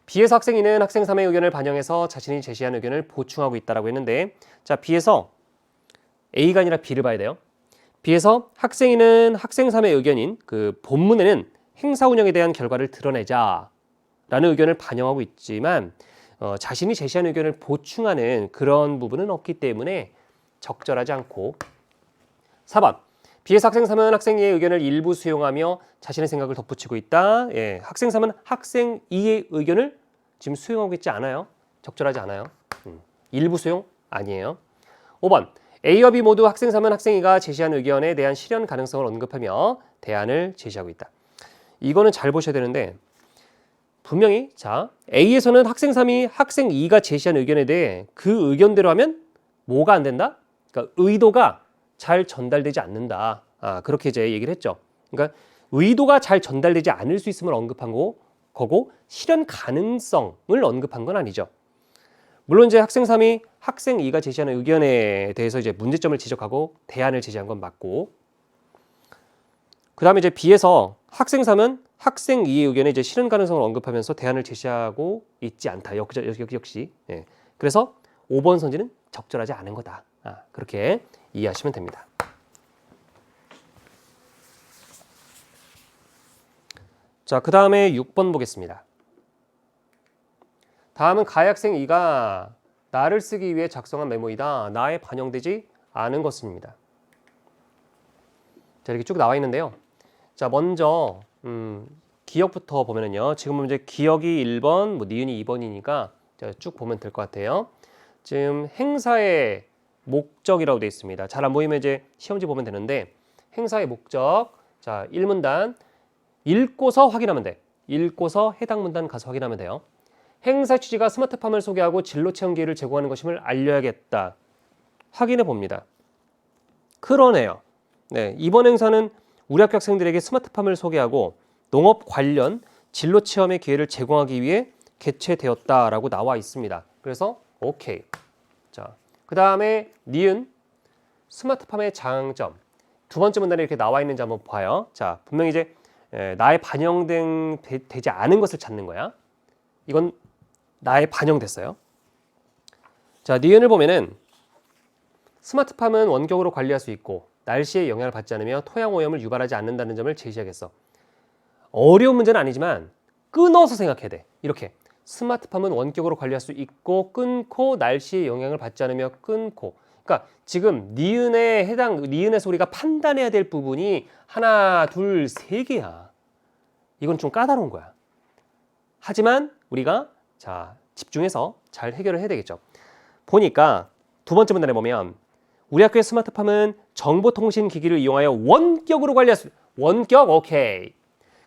B에서 학생 2는 학생 3의 의견을 반영해서 자신이 제시한 의견을 보충하고 있다라고 했는데, 자, B에서 A가 아니라 B를 봐야 돼요. B에서 학생 2는 학생 3의 의견인 그 본문에는 행사 운영에 대한 결과를 드러내자라는 의견을 반영하고 있지만 자신이 제시한 의견을 보충하는 그런 부분은 없기 때문에 적절하지 않고. 4번. B에서 학생 3은 학생 2의 의견을 일부 수용하며 자신의 생각을 덧붙이고 있다. 예, 학생 3은 학생 2의 의견을 지금 수용하고 있지 않아요. 적절하지 않아요. 일부 수용 아니에요. 5번. A와 B 모두 학생 3은 학생 2가 제시한 의견에 대한 실현 가능성을 언급하며 대안을 제시하고 있다. 이거는 잘 보셔야 되는데 분명히 자 A에서는 학생 3이 학생 2가 제시한 의견에 대해 그 의견대로 하면 뭐가 안 된다? 그러니까 의도가 잘 전달되지 않는다. 그렇게 이제 얘기를 했죠. 그러니까 의도가 잘 전달되지 않을 수 있음을 언급한 거고 실현 가능성을 언급한 건 아니죠. 물론 이제 학생 3이 학생 2가 제시하는 의견에 대해서 이제 문제점을 지적하고 대안을 제시한 건 맞고, 그 다음에 이제 B에서 학생 3은 학생 2의 의견에 이제 실현 가능성을 언급하면서 대안을 제시하고 있지 않다. 역시. 예. 그래서 5번 선지는 적절하지 않은 거다. 그렇게 이해하시면 됩니다. 자, 그 다음에 6번 보겠습니다. 다음은 가해 학생 2가 나를 쓰기 위해 작성한 메모이다. 나에 반영되지 않은 것입니다. 자, 이렇게 쭉 나와 있는데요. 자, 먼저 기억부터 보면은요. 지금 이제 기억이 1번, 뭐 니은이 2번이니까 쭉 보면 될 것 같아요. 지금 행사의 목적이라고 되어 있습니다. 잘 안 보이면 이제 시험지 보면 되는데 행사의 목적. 자, 1문단 읽고서 확인하면 돼. 읽고서 해당 문단 가서 확인하면 돼요. 행사 취지가 스마트팜을 소개하고 진로 체험 기회를 제공하는 것임을 알려야겠다. 확인해 봅니다. 그러네요. 네, 이번 행사는 우리 학교 학생들에게 스마트팜을 소개하고 농업 관련 진로 체험의 기회를 제공하기 위해 개최되었다라고 나와 있습니다. 그래서 오케이. 자, 그 다음에 니은 스마트팜의 장점. 두 번째 문단에 이렇게 나와 있는지 한번 봐요. 자, 분명히 이제 나에 반영되지 않은 것을 찾는 거야. 이건 나에 반영됐어요. 자, 니은을 보면은 스마트팜은 원격으로 관리할 수 있고 날씨에 영향을 받지 않으며 토양 오염을 유발하지 않는다는 점을 제시하겠어. 어려운 문제는 아니지만 끊어서 생각해야 돼. 이렇게 스마트팜은 원격으로 관리할 수 있고 끊고 날씨에 영향을 받지 않으며 끊고. 그러니까 지금 니은에서 우리가 판단해야 될 부분이 하나, 둘, 세 개야. 이건 좀 까다로운 거야. 하지만 우리가 자, 집중해서 잘 해결을 해야 되겠죠. 보니까 두 번째 문단에 보면 우리 학교의 스마트팜은 정보통신기기를 이용하여 원격으로 관리할 수 있다. 원격 오케이.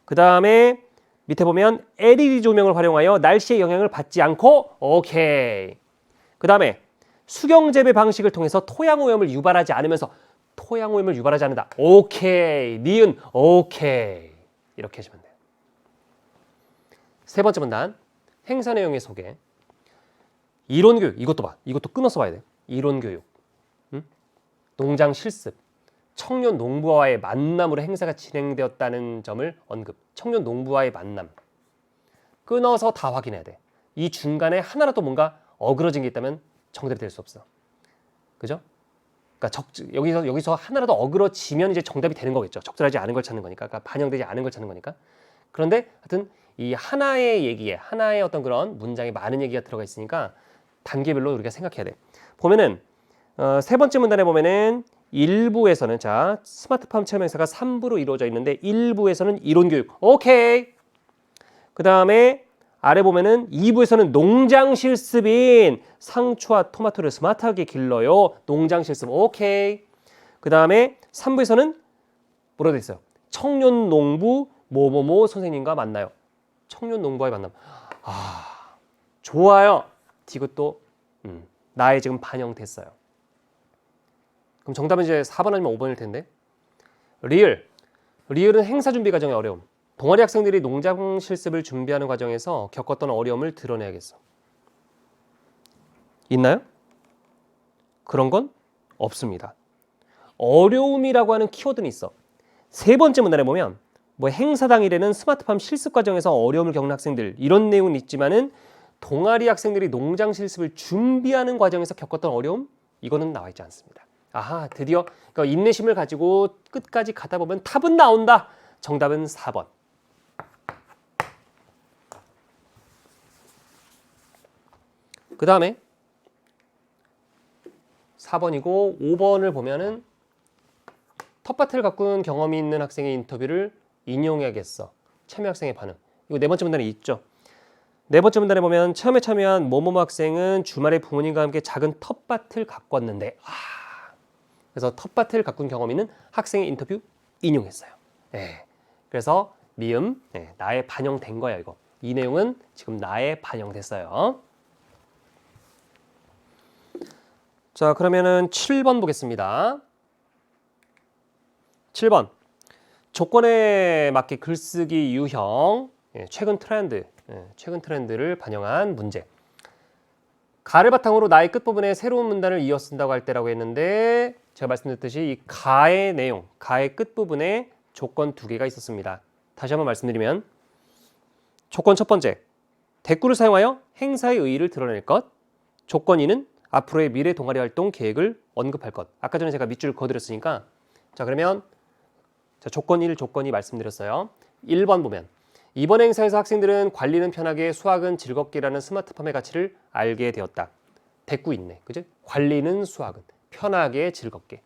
그 다음에 밑에 보면 LED 조명을 활용하여 날씨의 영향을 받지 않고 오케이. 그 다음에 수경재배 방식을 통해서 토양 오염을 유발하지 않으면서 토양 오염을 유발하지 않는다. 오케이. 니은 오케이. 이렇게 하시면 돼요. 세 번째 문단. 행사 내용의 소개. 이론 교육. 이것도 봐. 이것도 끊어서 봐야 돼. 이론 교육. 농장 실습. 청년 농부와의 만남으로 행사가 진행되었다는 점을 언급. 청년 농부와의 만남. 끊어서 다 확인해야 돼. 이 중간에 하나라도 뭔가 어그러진 게 있다면 정답이 될 수 없어. 그죠? 그러니까 여기서 하나라도 어그러지면 이제 정답이 되는 거겠죠. 적절하지 않은 걸 찾는 거니까. 그러니까 반영되지 않은 걸 찾는 거니까. 그런데 하여튼 이 하나의 얘기에 하나의 어떤 그런 문장에 많은 얘기가 들어가 있으니까 단계별로 우리가 생각해야 돼. 보면은 세 번째 문단에 보면은 1부에서는 자 스마트팜 체험 행사가 3부로 이루어져 있는데 1부에서는 이론 교육. 오케이. 그 다음에 아래 보면은 2부에서는 농장 실습인 상추와 토마토를 스마트하게 길러요. 농장 실습. 오케이. 그 다음에 3부에서는 뭐라고 돼 있어요? 청년 농부 뭐뭐뭐 선생님과 만나요. 청년 농부와의 만남. 아, 좋아요. 이것도 나에 지금 반영됐어요. 그럼 정답은 이제 4번 아니면 5번일 텐데. 리을은 행사 준비 과정의 어려움. 동아리 학생들이 농장 실습을 준비하는 과정에서 겪었던 어려움을 드러내야겠어. 있나요? 그런 건 없습니다. 어려움이라고 하는 키워드는 있어. 세 번째 문단에 보면 뭐 행사 당일에는 스마트팜 실습 과정에서 어려움을 겪는 학생들 이런 내용은 있지만은 동아리 학생들이 농장 실습을 준비하는 과정에서 겪었던 어려움 이거는 나와 있지 않습니다. 아하, 드디어 그러니까 인내심을 가지고 끝까지 가다 보면 답은 나온다. 정답은 4번. 그 다음에 4번이고 5번을 보면은 텃밭을 가꾼 경험이 있는 학생의 인터뷰를 인용해야겠어. 참여 학생의 반응. 이거 네 번째 문단에 있죠. 네 번째 문단에 보면 체험에 참여한 뭐뭐뭐 학생은 주말에 부모님과 함께 작은 텃밭을 가꿨는데 그래서 텃밭을 가꾼 경험 있는 학생의 인터뷰 인용했어요. 네. 그래서 미음 나에 반영된 거야 이거. 이 내용은 지금 나에 반영됐어요. 자 그러면은 7번 보겠습니다. 7번 조건에 맞게 글쓰기 유형 최근 트렌드를 반영한 문제. 가를 바탕으로 나의 끝부분에 새로운 문단을 이어 쓴다고 할 때라고 했는데 제가 말씀드렸듯이 이 가의 내용, 가의 끝부분에 조건 2개가 있었습니다. 다시 한번 말씀드리면 조건 첫 번째, 대꾸를 사용하여 행사의 의의를 드러낼 것. 조건 2는 앞으로의 미래 동아리 활동 계획을 언급할 것. 아까 전에 제가 밑줄 그어드렸으니까 자 그러면 자, 조건 1, 조건 2 말씀드렸어요. 1번 보면 이번 행사에서 학생들은 관리는 편하게 수학은 즐겁게라는 스마트팜의 가치를 알게 되었다. 대꾸 있네. 그죠? 관리는 수학은 편하게 즐겁게.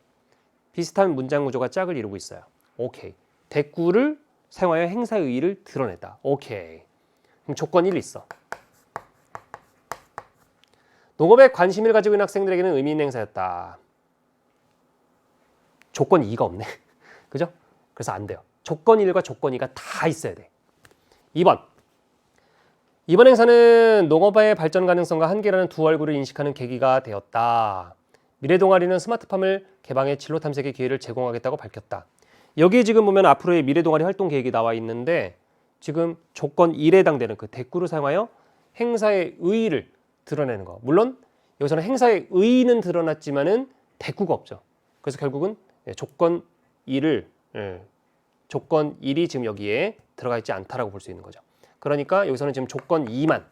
비슷한 문장 구조가 짝을 이루고 있어요. 오케이. 대꾸를 사용하여 행사의 의의를 드러냈다. 오케이. 그럼 조건 1 있어. 농업에 관심을 가지고 있는 학생들에게는 의미 있는 행사였다. 조건 2가 없네. 그죠? 그래서 안 돼요. 조건 1과 조건 2가 다 있어야 돼. 2번. 이번 행사는 농업의 발전 가능성과 한계라는 두 얼굴을 인식하는 계기가 되었다. 미래 동아리는 스마트팜을 개방해 진로 탐색의 기회를 제공하겠다고 밝혔다. 여기 지금 보면 앞으로의 미래 동아리 활동 계획이 나와 있는데 지금 조건 1에 해당되는 그 대꾸를 사용하여 행사의 의의를 드러내는 거. 물론 여기서는 행사의 의의는 드러났지만은 대꾸가 없죠. 그래서 결국은 조건 1이 지금 여기에 들어가 있지 않다라고 볼 수 있는 거죠. 그러니까 여기서는 지금 조건 2만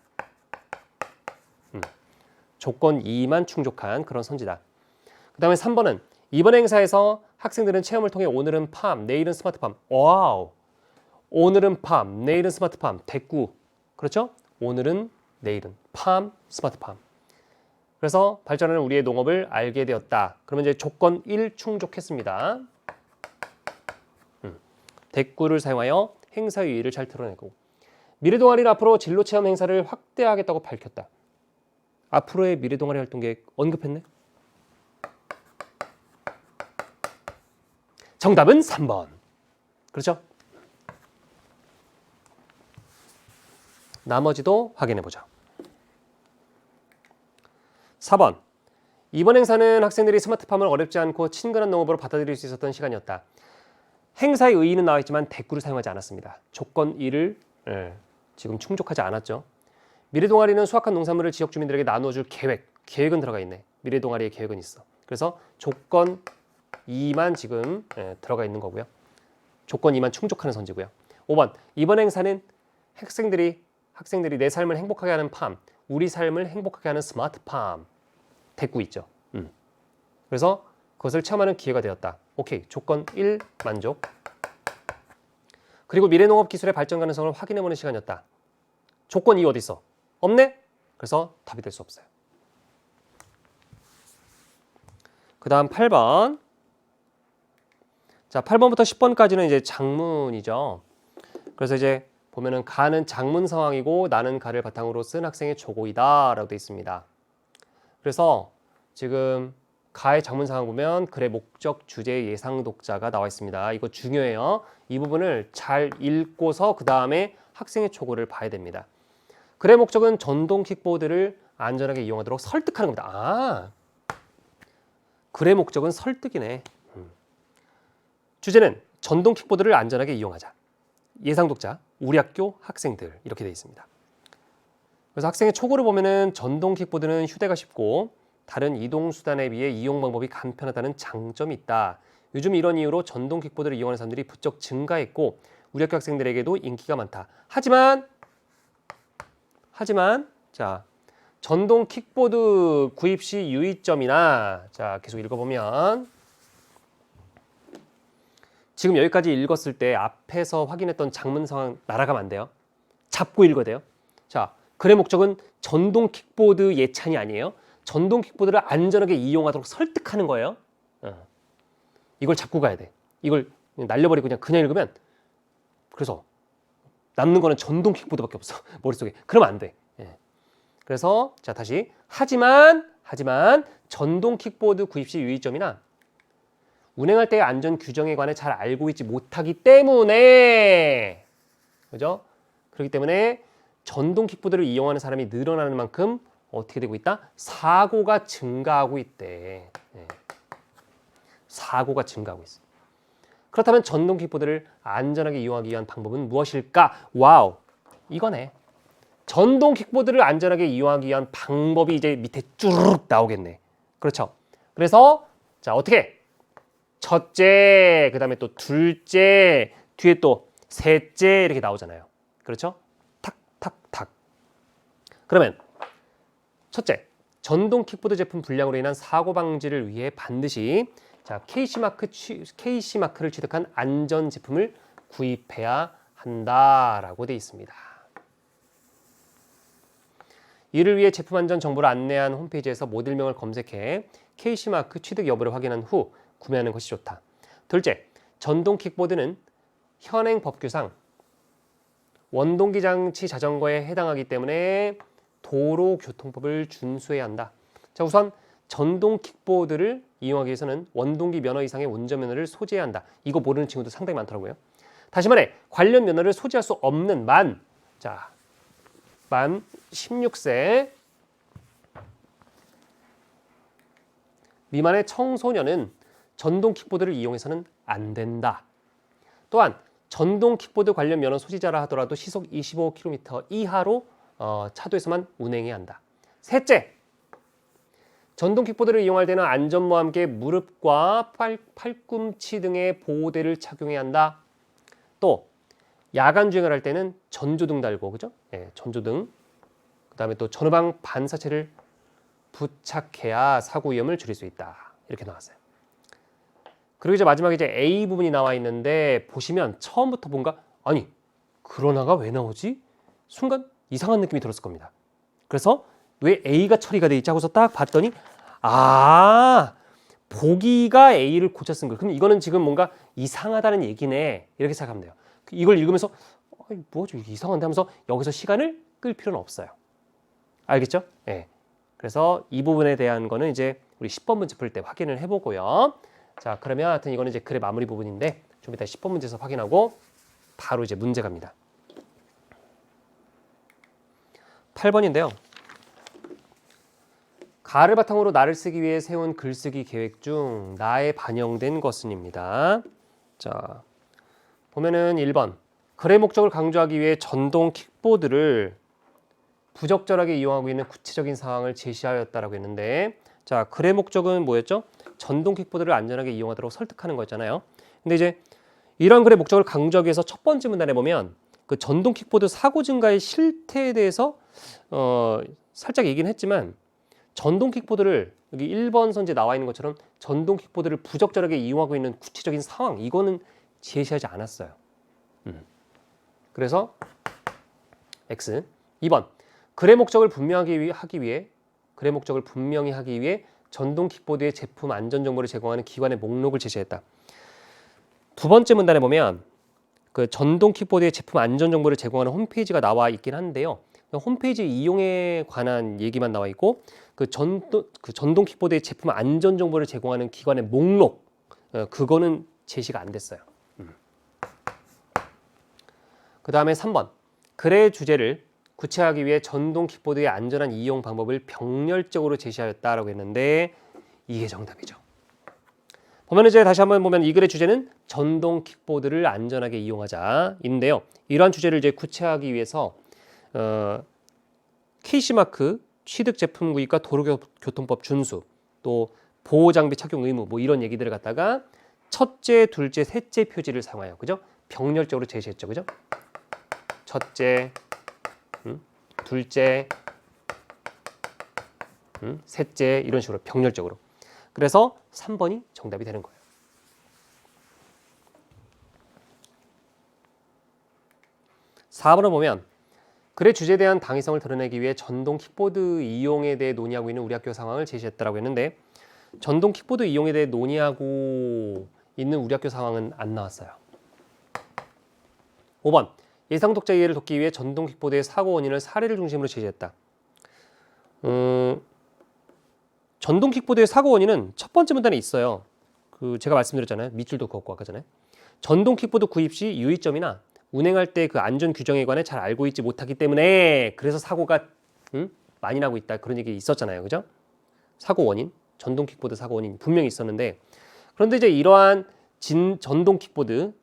충족한 그런 선지다. 그 다음에 3번은 이번 행사에서 학생들은 체험을 통해 오늘은 팜, 내일은 스마트팜. 와우. 오늘은 팜, 내일은 스마트팜. 대꾸. 그렇죠? 오늘은, 내일은 팜, 스마트팜. 그래서 발전하는 우리의 농업을 알게 되었다. 그러면 이제 조건 1 충족했습니다. 대꾸를 사용하여 행사의 의의를 잘 드러내고 미래 동아리는 앞으로 진로 체험 행사를 확대하겠다고 밝혔다. 앞으로의 미래 동아리 활동 계획 언급했네. 정답은 3번. 그렇죠? 나머지도 확인해 보자. 4번. 이번 행사는 학생들이 스마트팜을 어렵지 않고 친근한 농업으로 받아들일 수 있었던 시간이었다. 행사의 의의는 나와 있지만 대꾸를 사용하지 않았습니다. 조건 1을 지금 충족하지 않았죠. 미래동아리는 수확한 농산물을 지역 주민들에게 나누어줄 계획은 들어가 있네. 미래동아리의 계획은 있어. 그래서 조건 2만 지금 들어가 있는 거고요. 조건 2만 충족하는 선지고요. 5번, 이번 행사는 학생들이 내 삶을 행복하게 하는 팜, 우리 삶을 행복하게 하는 스마트팜. 대꾸 있죠. 그래서 그것을 체험하는 기회가 되었다. 오케이, 조건 1 만족. 그리고 미래농업 기술의 발전 가능성을 확인해보는 시간이었다. 조건 2 어디 있어? 없네? 그래서 답이 될 수 없어요. 그 다음 8번. 자, 8번부터 10번까지는 이제 장문이죠. 그래서 이제 보면은 가는 장문 상황이고 나는 가를 바탕으로 쓴 학생의 조고이다 라고 되어 있습니다. 그래서 지금 가의 장문 상황 보면 글의 목적, 주제, 예상 독자가 나와 있습니다. 이거 중요해요. 이 부분을 잘 읽고서 그 다음에 학생의 초고를 봐야 됩니다. 글의 목적은 전동 킥보드를 안전하게 이용하도록 설득하는 겁니다. 아, 글의 목적은 설득이네. 주제는 전동 킥보드를 안전하게 이용하자. 예상 독자, 우리 학교 학생들 이렇게 되어 있습니다. 그래서 학생의 초고를 보면은 전동 킥보드는 휴대가 쉽고 다른 이동 수단에 비해 이용 방법이 간편하다는 장점이 있다. 요즘 이런 이유로 전동 킥보드를 이용하는 사람들이 부쩍 증가했고 우리 학교 학생들에게도 인기가 많다. 하지만 자, 전동 킥보드 구입 시 유의점이나 자, 계속 읽어보면 지금 여기까지 읽었을 때 앞에서 확인했던 장문 상황 날아가면 안 돼요. 잡고 읽어야 돼요. 자, 글의 목적은 전동 킥보드 예찬이 아니에요. 전동 킥보드를 안전하게 이용하도록 설득하는 거예요. 이걸 잡고 가야 돼. 이걸 날려버리고 그냥 읽으면 그래서 남는 거는 전동 킥보드밖에 없어. 머릿속에. 그러면 안 돼. 그래서 자 다시 하지만 전동 킥보드 구입 시 유의점이나 운행할 때의 안전 규정에 관해 잘 알고 있지 못하기 때문에 그죠? 그렇기 때문에 전동 킥보드를 이용하는 사람이 늘어나는 만큼 어떻게 되고 있다? 사고가 증가하고 있대. 사고가 증가하고 있어. 그렇다면 전동 킥보드를 안전하게 이용하기 위한 방법은 무엇일까? 와우, 이거네. 전동 킥보드를 안전하게 이용하기 위한 방법이 이제 밑에 쭈르륵 나오겠네. 그렇죠? 그래서 자 어떻게? 첫째, 그 다음에 또 둘째, 뒤에 또 셋째 이렇게 나오잖아요. 그렇죠? 탁탁탁. 그러면 첫째, 전동 킥보드 제품 불량으로 인한 사고 방지를 위해 반드시 자 KC마크를 취득한 안전 제품을 구입해야 한다라고 돼 있습니다. 이를 위해 제품 안전 정보를 안내한 홈페이지에서 모델명을 검색해 KC마크 취득 여부를 확인한 후 구매하는 것이 좋다. 둘째, 전동 킥보드는 현행 법규상 원동기 장치 자전거에 해당하기 때문에 도로교통법을 준수해야 한다. 자, 우선 전동 킥보드를 이용하기 위해서는 원동기 면허 이상의 운전면허를 소지해야 한다. 이거 모르는 친구도 상당히 많더라고요. 다시 말해 관련 면허를 소지할 수 없는 만 16세 미만의 청소년은 전동 킥보드를 이용해서는 안 된다. 또한 전동 킥보드 관련 면허 소지자라 하더라도 시속 25km 이하로 차도에서만 운행해야 한다. 셋째, 전동 킥보드를 이용할 때는 안전모와 함께 무릎과 팔꿈치 등의 보호대를 착용해야 한다. 또 야간 주행을 할 때는 전조등 달고, 그죠? 네, 전조등. 그다음에 또 전후방 반사체를 부착해야 사고 위험을 줄일 수 있다. 이렇게 나왔어요. 그리고 이제 마지막에 이제 A 부분이 나와 있는데 보시면 처음부터 뭔가 아니 그러나가 왜 나오지? 순간 이상한 느낌이 들었을 겁니다. 그래서 왜 A가 처리가 돼 있지 하고서 딱 봤더니 아 보기가 A를 고쳐 쓴 거. 그럼 이거는 지금 뭔가 이상하다는 얘기네. 이렇게 생각하면 돼요. 이걸 읽으면서 뭐죠 이상한데 하면서 여기서 시간을 끌 필요는 없어요. 알겠죠? 네. 그래서 이 부분에 대한 거는 이제 우리 10번 문제 풀 때 확인을 해보고요. 자, 그러면 하여튼 이거는 이제 글의 마무리 부분인데 좀 이따 10번 문제에서 확인하고 바로 이제 문제 갑니다. 8번인데요. 가를 바탕으로 나를 쓰기 위해 세운 글쓰기 계획 중 나에 반영된 것은입니다. 자, 보면은 1번. 글의 목적을 강조하기 위해 전동 킥보드를 부적절하게 이용하고 있는 구체적인 상황을 제시하였다라고 했는데, 자, 글의 목적은 뭐였죠? 전동 킥보드를 안전하게 이용하도록 설득하는 거였잖아요. 근데 이제 이런 글의 목적을 강조하기 위해서 첫 번째 문단에 보면 그 전동 킥보드 사고 증가의 실태에 대해서 살짝 얘기는 했지만, 전동 킥보드를 여기 1번 선지에 나와 있는 것처럼 전동 킥보드를 부적절하게 이용하고 있는 구체적인 상황, 이거는 제시하지 않았어요. 그래서 X. 2번. 글의 목적을 분명히 하기 위해 전동 킥보드의 제품 안전 정보를 제공하는 기관의 목록을 제시했다. 두 번째 문단에 보면 그 전동 킥보드의 제품 안전 정보를 제공하는 홈페이지가 나와 있긴 한데요. 홈페이지 이용에 관한 얘기만 나와 있고, 그 전동 킥보드의 제품 안전 정보를 제공하는 기관의 목록, 그거는 제시가 안 됐어요. 그 다음에 3번. 글의 주제를 구체화하기 위해 전동 킥보드의 안전한 이용 방법을 병렬적으로 제시하였다라고 했는데, 이게 정답이죠. 보면 이제 다시 한번 보면 이 글의 주제는 전동 킥보드를 안전하게 이용하자인데요. 이러한 주제를 이제 구체화하기 위해서 KC마크, 취득 제품 구입과 도로교통법 준수, 또 보호장비 착용 의무, 뭐 이런 얘기들을 갖다가 첫째, 둘째, 셋째 표지를 사용하여, 그죠? 병렬적으로 제시했죠, 그죠? 첫째, 둘째, 셋째, 이런 식으로 병렬적으로. 그래서 3번이 정답이 되는 거예요. 4번을 보면 글의 주제에 대한 당위성을 드러내기 위해 전동 킥보드 이용에 대해 논의하고 있는 우리 학교 상황을 제시했다라고 했는데, 전동 킥보드 이용에 대해 논의하고 있는 우리 학교 상황은 안 나왔어요. 5번. 예상 독자 이해를 돕기 위해 전동 킥보드의 사고 원인을 사례를 중심으로 제시했다. 전동 킥보드의 사고 원인은 첫 번째 문단에 있어요. 그 제가 말씀드렸잖아요. 밑줄도 그었고 아까 전에. 전동 킥보드 구입 시 유의점이나 운행할 때 그 안전 규정에 관해 잘 알고 있지 못하기 때문에 그래서 사고가 많이 나고 있다, 그런 얘기 있었잖아요. 그죠? 사고 원인, 전동 킥보드 사고 원인 분명히 있었는데, 그런데 이제 이러한 전동 킥보드의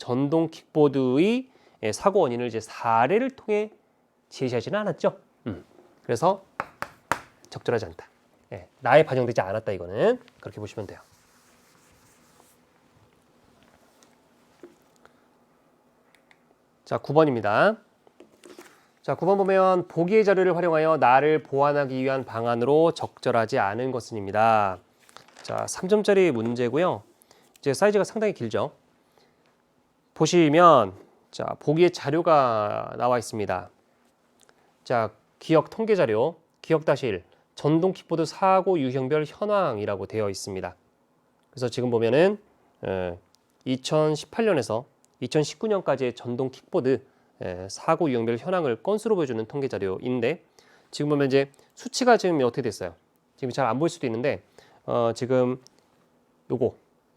사고 원인을 이제 사례를 통해 제시하지는 않았죠. 그래서 적절하지 않다. 나에 반영되지 않았다, 이거는. 그렇게 보시면 돼요. 자, 9번입니다. 자, 9번 보면 보기의 자료를 활용하여 나를 보완하기 위한 방안으로 적절하지 않은 것은입니다. 자, 3점짜리 문제고요. 이제 사이즈가 상당히 길죠. 보시면 자, 보기의 자료가 나와 있습니다. 자, 기억 통계 자료, 기억-1, 전동 킥보드 사고 유형별 현황이라고 되어 있습니다. 그래서 지금 보면은 2018년에서 2019년까지의 전동 킥보드 사고 유형별 현황을 건수로 보여주는 통계 자료인데, 지금 보면 이제 수치가 지금 어떻게 됐어요? 지금 잘 안 보일 수도 있는데 지금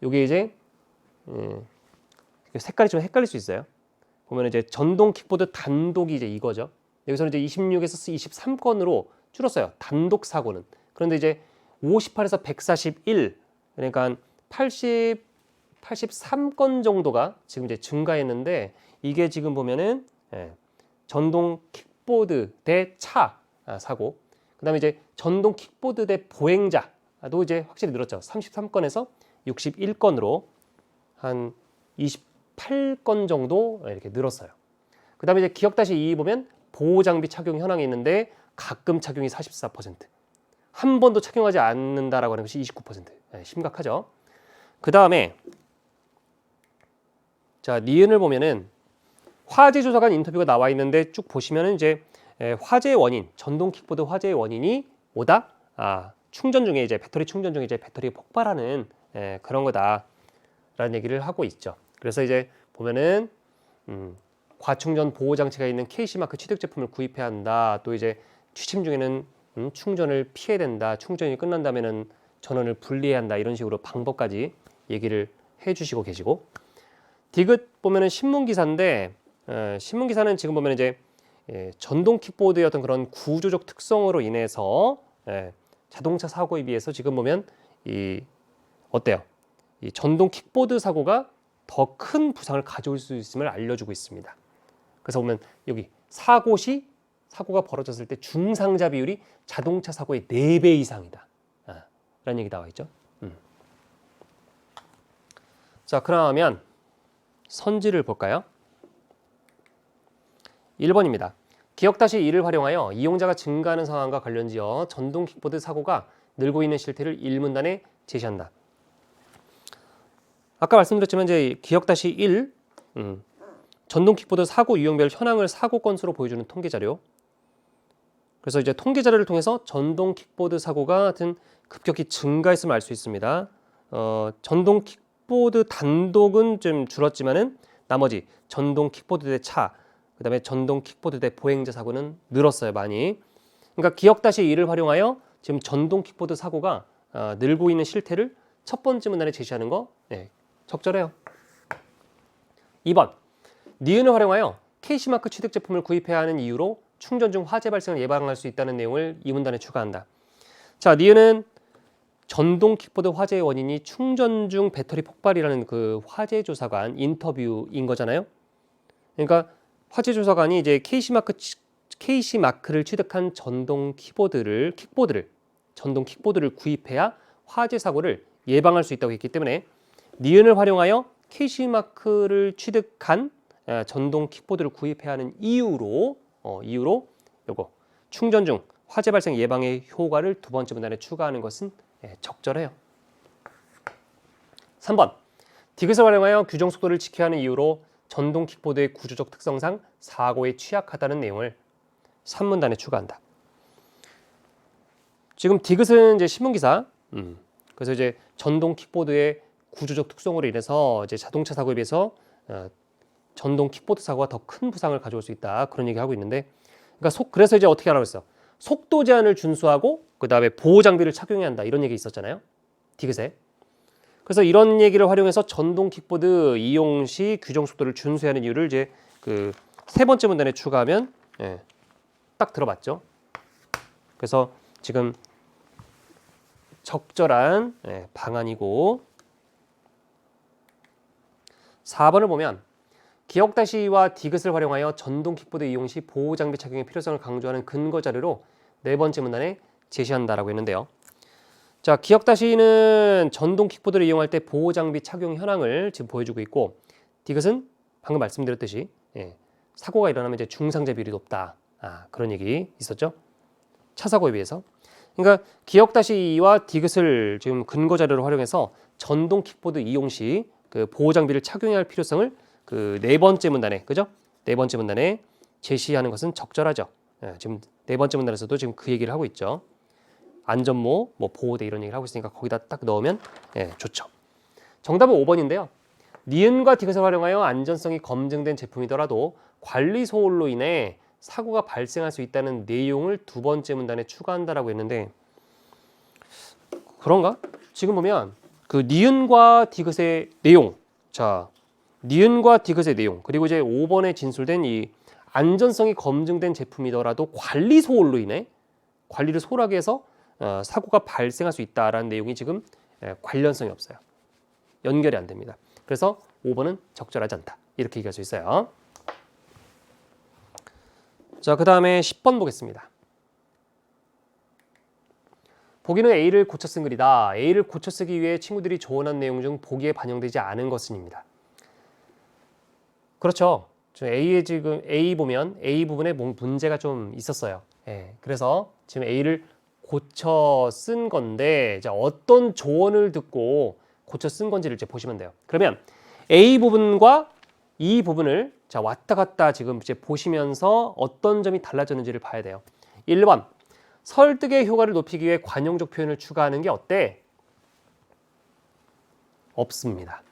요게 이제 색깔이 좀 헷갈릴 수 있어요. 보면 이제 전동 킥보드 단독이 이제 이거죠. 여기서는 이제 26에서 23건으로 줄었어요. 단독 사고는. 그런데 이제 58에서 141, 그러니까 83건 정도가 지금 이제 증가했는데, 이게 지금 보면은 전동 킥보드 대 차 사고, 그다음에 이제 전동 킥보드 대 보행자도 이제 확실히 늘었죠. 33건에서 61건으로 한 28건 정도 이렇게 늘었어요. 그다음에 이제 기억-2 보면 보호장비 착용 현황이 있는데 가끔 착용이 44%, 한 번도 착용하지 않는다라고 하는 것이 29%. 심각하죠. 그다음에 자, 니은을 보면은 화재 조사관 인터뷰가 나와 있는데 쭉 보시면은 이제 화재의 원인, 전동 킥보드 화재의 원인이 뭐다? 충전 중에 이제 배터리 충전 중에 이제 배터리가 폭발하는 그런 거다라는 얘기를 하고 있죠. 그래서 이제 보면은 과충전 보호 장치가 있는 KC마크 취득 제품을 구입해야 한다. 또 이제 취침 중에는 충전을 피해야 된다. 충전이 끝난다면은 전원을 분리해야 한다. 이런 식으로 방법까지 얘기를 해주시고 계시고, 디귿 보면은 신문 기사인데 신문 기사는 지금 보면 이제 전동 킥보드의 어떤 그런 구조적 특성으로 인해서 자동차 사고에 비해서 지금 보면 이 어때요? 이 전동 킥보드 사고가 더 큰 부상을 가져올 수 있음을 알려주고 있습니다. 그래서 보면 여기 사고 시 사고가 벌어졌을 때 중상자 비율이 자동차 사고의 4배 이상이다. 라는 얘기 나와 있죠. 자, 그러면 선지를 볼까요? 1번입니다. 기억-2를 활용하여 이용자가 증가하는 상황과 관련지어 전동 킥보드 사고가 늘고 있는 실태를 일문단에 제시한다. 아까 말씀드렸지만 이제 기억-1 전동 킥보드 사고 유형별 현황을 사고 건수로 보여주는 통계 자료. 그래서 이제 통계 자료를 통해서 전동 킥보드 사고가 하여튼 급격히 증가했음을 알 수 있습니다. 전동 킥보드 단독은 좀 줄었지만은 나머지 전동 킥보드 대 차, 그다음에 전동 킥보드 대 보행자 사고는 늘었어요, 많이. 그러니까 기억-2를 활용하여 지금 전동 킥보드 사고가 늘고 있는 실태를 첫 번째 문단에 제시하는 거 적절해요. 2번. 니은을 활용하여 KC마크 취득 제품을 구입해야 하는 이유로 충전 중 화재 발생을 예방할 수 있다는 내용을 이 문단에 추가한다. 자, 니은은 전동 킥보드 화재의 원인이 충전 중 배터리 폭발이라는 그 화재 조사관 인터뷰인 거잖아요. 그러니까 화재 조사관이 이제 KC마크를 취득한 전동 킥보드를 구입해야 화재 사고를 예방할 수 있다고 했기 때문에 니은을 활용하여 KC마크를 취득한 전동 킥보드를 구입해야 하는 이유로 요거 충전 중 화재 발생 예방의 효과를 두 번째 문단에 추가하는 것은 적절해요. 3번. 디귿을 활용하여 규정 속도를 지켜야 하는 이유로 전동 킥보드의 구조적 특성상 사고에 취약하다는 내용을 3문단에 추가한다. 지금 디귿은 이제 신문기사. 그래서 이제 전동 킥보드의 구조적 특성으로 인해서 이제 자동차 사고에 비해서 전동 킥보드 사고가 더 큰 부상을 가져올 수 있다. 그런 얘기하고 있는데, 그러니까 그래서 이제 어떻게 하라고 했어? 속도 제한을 준수하고 그다음에 보호 장비를 착용해야 한다. 이런 얘기 있었잖아요. 디귿에. 그래서 이런 얘기를 활용해서 전동 킥보드 이용 시 규정 속도를 준수해야 하는 이유를 이제 그 세 번째 문단에 추가하면 딱 들어봤죠. 그래서 지금 적절한 방안이고 4번을 보면 기억-2와 디귿을 활용하여 전동 킥보드 이용 시 보호 장비 착용의 필요성을 강조하는 근거 자료로 네 번째 문단에 제시한다라고 했는데요. 자, 기억-는 전동 킥보드를 이용할 때 보호 장비 착용 현황을 지금 보여주고 있고, 디귿은 방금 말씀드렸듯이 사고가 일어나면 이제 중상자 비율이 높다. 그런 얘기 있었죠. 차 사고에 비해서. 그러니까 기억-2와 디귿을 지금 근거 자료로 활용해서 전동 킥보드 이용 시 그 보호 장비를 착용해야 할 필요성을 그 네 번째 문단에, 그죠? 네 번째 문단에 제시하는 것은 적절하죠. 지금 네 번째 문단에서도 지금 그 얘기를 하고 있죠. 안전모, 뭐 보호대 이런 얘기를 하고 있으니까 거기다 딱 넣으면 좋죠. 정답은 5번인데요. 니은과 디귿을 활용하여 안전성이 검증된 제품이더라도 관리 소홀로 인해 사고가 발생할 수 있다는 내용을 두 번째 문단에 추가한다라고 했는데, 그런가? 지금 보면 그 니은과 디귿의 내용, 자, 니은과 디귿의 내용, 그리고 이제 5번에 진술된 이 안전성이 검증된 제품이더라도 관리 소홀로 인해 관리를 소홀하게 해서 사고가 발생할 수 있다라는 내용이 지금 관련성이 없어요. 연결이 안 됩니다. 그래서 5번은 적절하지 않다. 이렇게 얘기할 수 있어요. 자, 그 다음에 10번 보겠습니다. 보기는 A를 고쳐 쓴 글이다. A를 고쳐 쓰기 위해 친구들이 조언한 내용 중 보기에 반영되지 않은 것은입니다. 그렇죠. A에 지금 A 보면 A 부분에 문제가 좀 있었어요. 그래서 지금 A를 고쳐 쓴 건데, 이제 어떤 조언을 듣고 고쳐 쓴 건지를 이제 보시면 돼요. 그러면 A 부분과 이 부분을 자 왔다 갔다 지금 이제 보시면서 어떤 점이 달라졌는지를 봐야 돼요. 1번. 설득의 효과를 높이기 위해 관용적 표현을 추가하는 게 어때? 없습니다.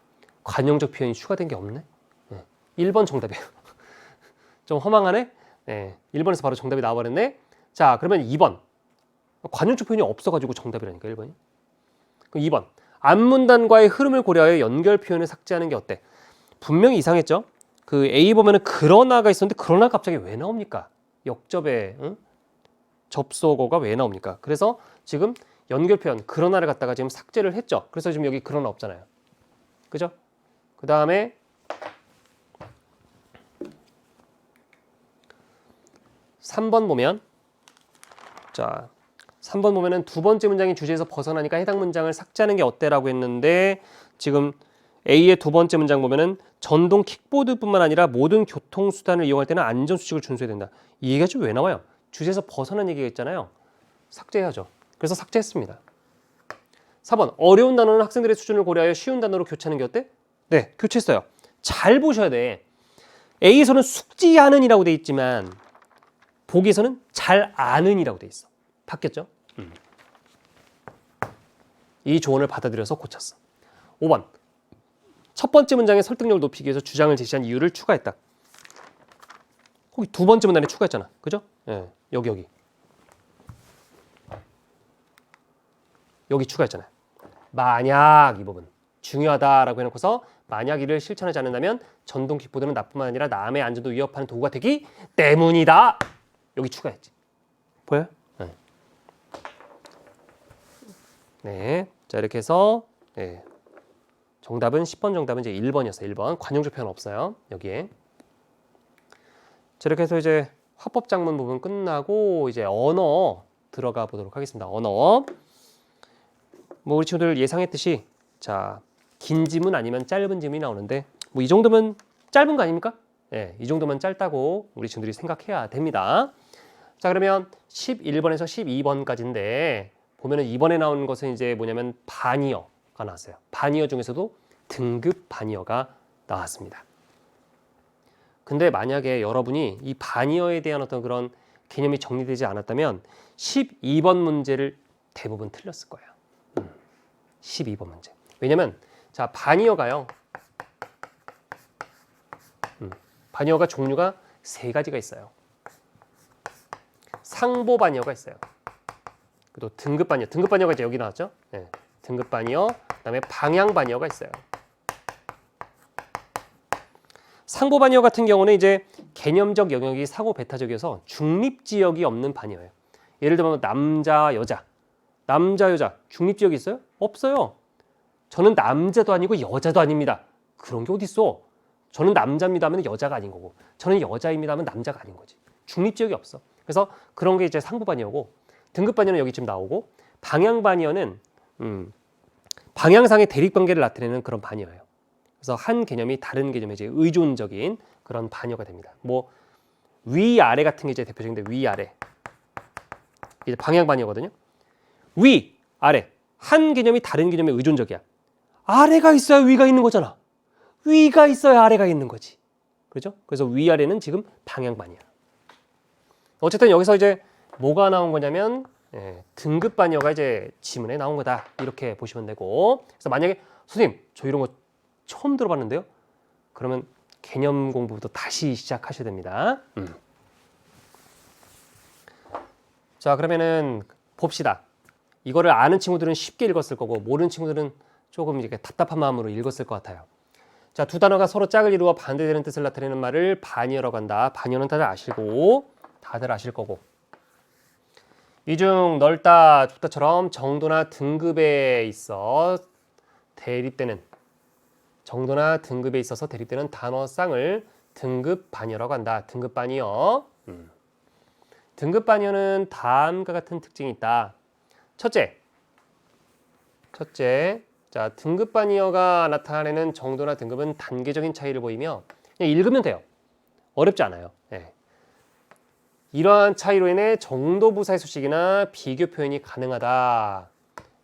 관용적 표현이 추가된 게 없네. 1번 정답이에요. 좀 허망하네. 1번에서 바로 정답이 나와버렸네. 자, 그러면 2번. 관용적 표현이 없어가지고 정답이라니까 1번이. 그럼 2번. 앞문단과의 흐름을 고려하여 연결 표현을 삭제하는 게 어때? 분명히 이상했죠? 그 A 보면은 그러나가 있었는데 그러나 갑자기 왜 나옵니까? 역접에. 응? 접속어가 왜 나옵니까? 그래서 지금 연결 표현 그러나를 갖다가 지금 삭제를 했죠. 그래서 지금 여기 그러나 없잖아요. 그죠? 그 다음에 3번 보면 자 3번 보면은 두 번째 문장이 주제에서 벗어나니까 해당 문장을 삭제하는 게 어때라고 했는데 지금 A의 두 번째 문장 보면은 전동 킥보드뿐만 아니라 모든 교통수단을 이용할 때는 안전수칙을 준수해야 된다. 이 얘기가 좀 왜 나와요? 주제에서 벗어난 얘기가 있잖아요. 삭제해야죠. 그래서 삭제했습니다. 4번 어려운 단어는 학생들의 수준을 고려하여 쉬운 단어로 교체하는 게 어때? 네, 교체했어요. 잘 보셔야 돼. A에서는 숙지하는이라고 돼 있지만 보기에서는 잘 아는이라고 돼 있어. 바뀌었죠? 이 조언을 받아들여서 고쳤어. 5번 첫 번째 문장의 설득력을 높이기 위해서 주장을 제시한 이유를 추가했다. 거기 두 번째 문단에 추가했잖아. 그죠? 예, 여기 추가했잖아요. 만약 이 부분 중요하다라고 해놓고서 만약 이를 실천하지 않는다면 전동 킥보드는 나뿐만 아니라 남의 안전도 위협하는 도구가 되기 때문이다. 여기 추가했지. 보여요? 네. 네. 자 이렇게 해서 네. 정답은 10번 정답은 이제 1번이었어요. 1번 관용적 표현 없어요. 여기에. 자 이렇게 해서 이제 화법 작문 부분 끝나고 이제 언어 들어가 보도록 하겠습니다. 언어. 뭐 우리 친구들 예상했듯이 자 긴 지문 아니면 짧은 지문이 나오는데 뭐 이 정도면 짧은 거 아닙니까? 예, 이 정도면 짧다고 우리 친구들이 생각해야 됩니다. 자 그러면 11번에서 12번까지인데 보면은 이번에 나온 것은 이제 뭐냐면 반이어가 나왔어요. 반이어 중에서도 등급 반이어가 나왔습니다. 근데 만약에 여러분이 이 반이어에 대한 어떤 그런 개념이 정리되지 않았다면 12번 문제를 대부분 틀렸을 거예요. 12번 문제. 왜냐면 자 반이어가요. 반이어가 종류가 세 가지가 있어요. 상보 반이어가 있어요. 또 등급 반이어. 등급 반이어가 이제 여기 나왔죠? 네. 등급 반이어. 그다음에 방향 반이어가 있어요. 상보 반이어 같은 경우는 이제 개념적 영역이 사고 배타적이어서 중립 지역이 없는 반이어예요. 예를 들면 남자, 여자. 남자, 여자 중립 지역이 있어요? 없어요. 저는 남자도 아니고 여자도 아닙니다. 그런 게 어디 있어? 저는 남자입니다 하면 여자가 아닌 거고 저는 여자입니다 하면 남자가 아닌 거지. 중립 지역이 없어. 그래서 그런 게 이제 상부 반이어고 등급 반이어는 여기쯤 나오고 방향 반이어는 방향상의 대립 관계를 나타내는 그런 반이어예요. 그래서 한 개념이 다른 개념에 이제 의존적인 그런 반이어가 됩니다. 뭐 위 아래 같은 게 이제 대표적인데 위 아래 이제 방향 반이어거든요. 위 아래 한 개념이 다른 개념에 의존적이야. 아래가 있어야 위가 있는 거잖아. 위가 있어야 아래가 있는 거지. 그렇죠? 그래서 위아래는 지금 방향반이야. 어쨌든 여기서 이제 뭐가 나온 거냐면 등급 반이어가 이제 지문에 나온 거다. 이렇게 보시면 되고. 그래서 만약에 선생님 저 이런 거 처음 들어봤는데요. 그러면 개념 공부부터 다시 시작하셔야 됩니다. 자 그러면은 봅시다. 이거를 아는 친구들은 쉽게 읽었을 거고 모르는 친구들은 조금 이렇게 답답한 마음으로 읽었을 것 같아요. 자, 두 단어가 서로 짝을 이루어 반대되는 뜻을 나타내는 말을 반이어라고 한다. 반이어는 다들 아실 거고. 이 중 넓다, 좁다처럼 정도나 등급에 있어 대립되는 정도나 등급에 있어서 대립되는 단어 쌍을 등급 반이어라고 한다. 등급 반이어. 등급 반이어는 다음과 같은 특징이 있다. 첫째, 자 등급 반이어가 나타내는 정도나 등급은 단계적인 차이를 보이며 그냥 읽으면 돼요. 어렵지 않아요. 네. 이러한 차이로 인해 정도 부사의 수식이나 비교 표현이 가능하다.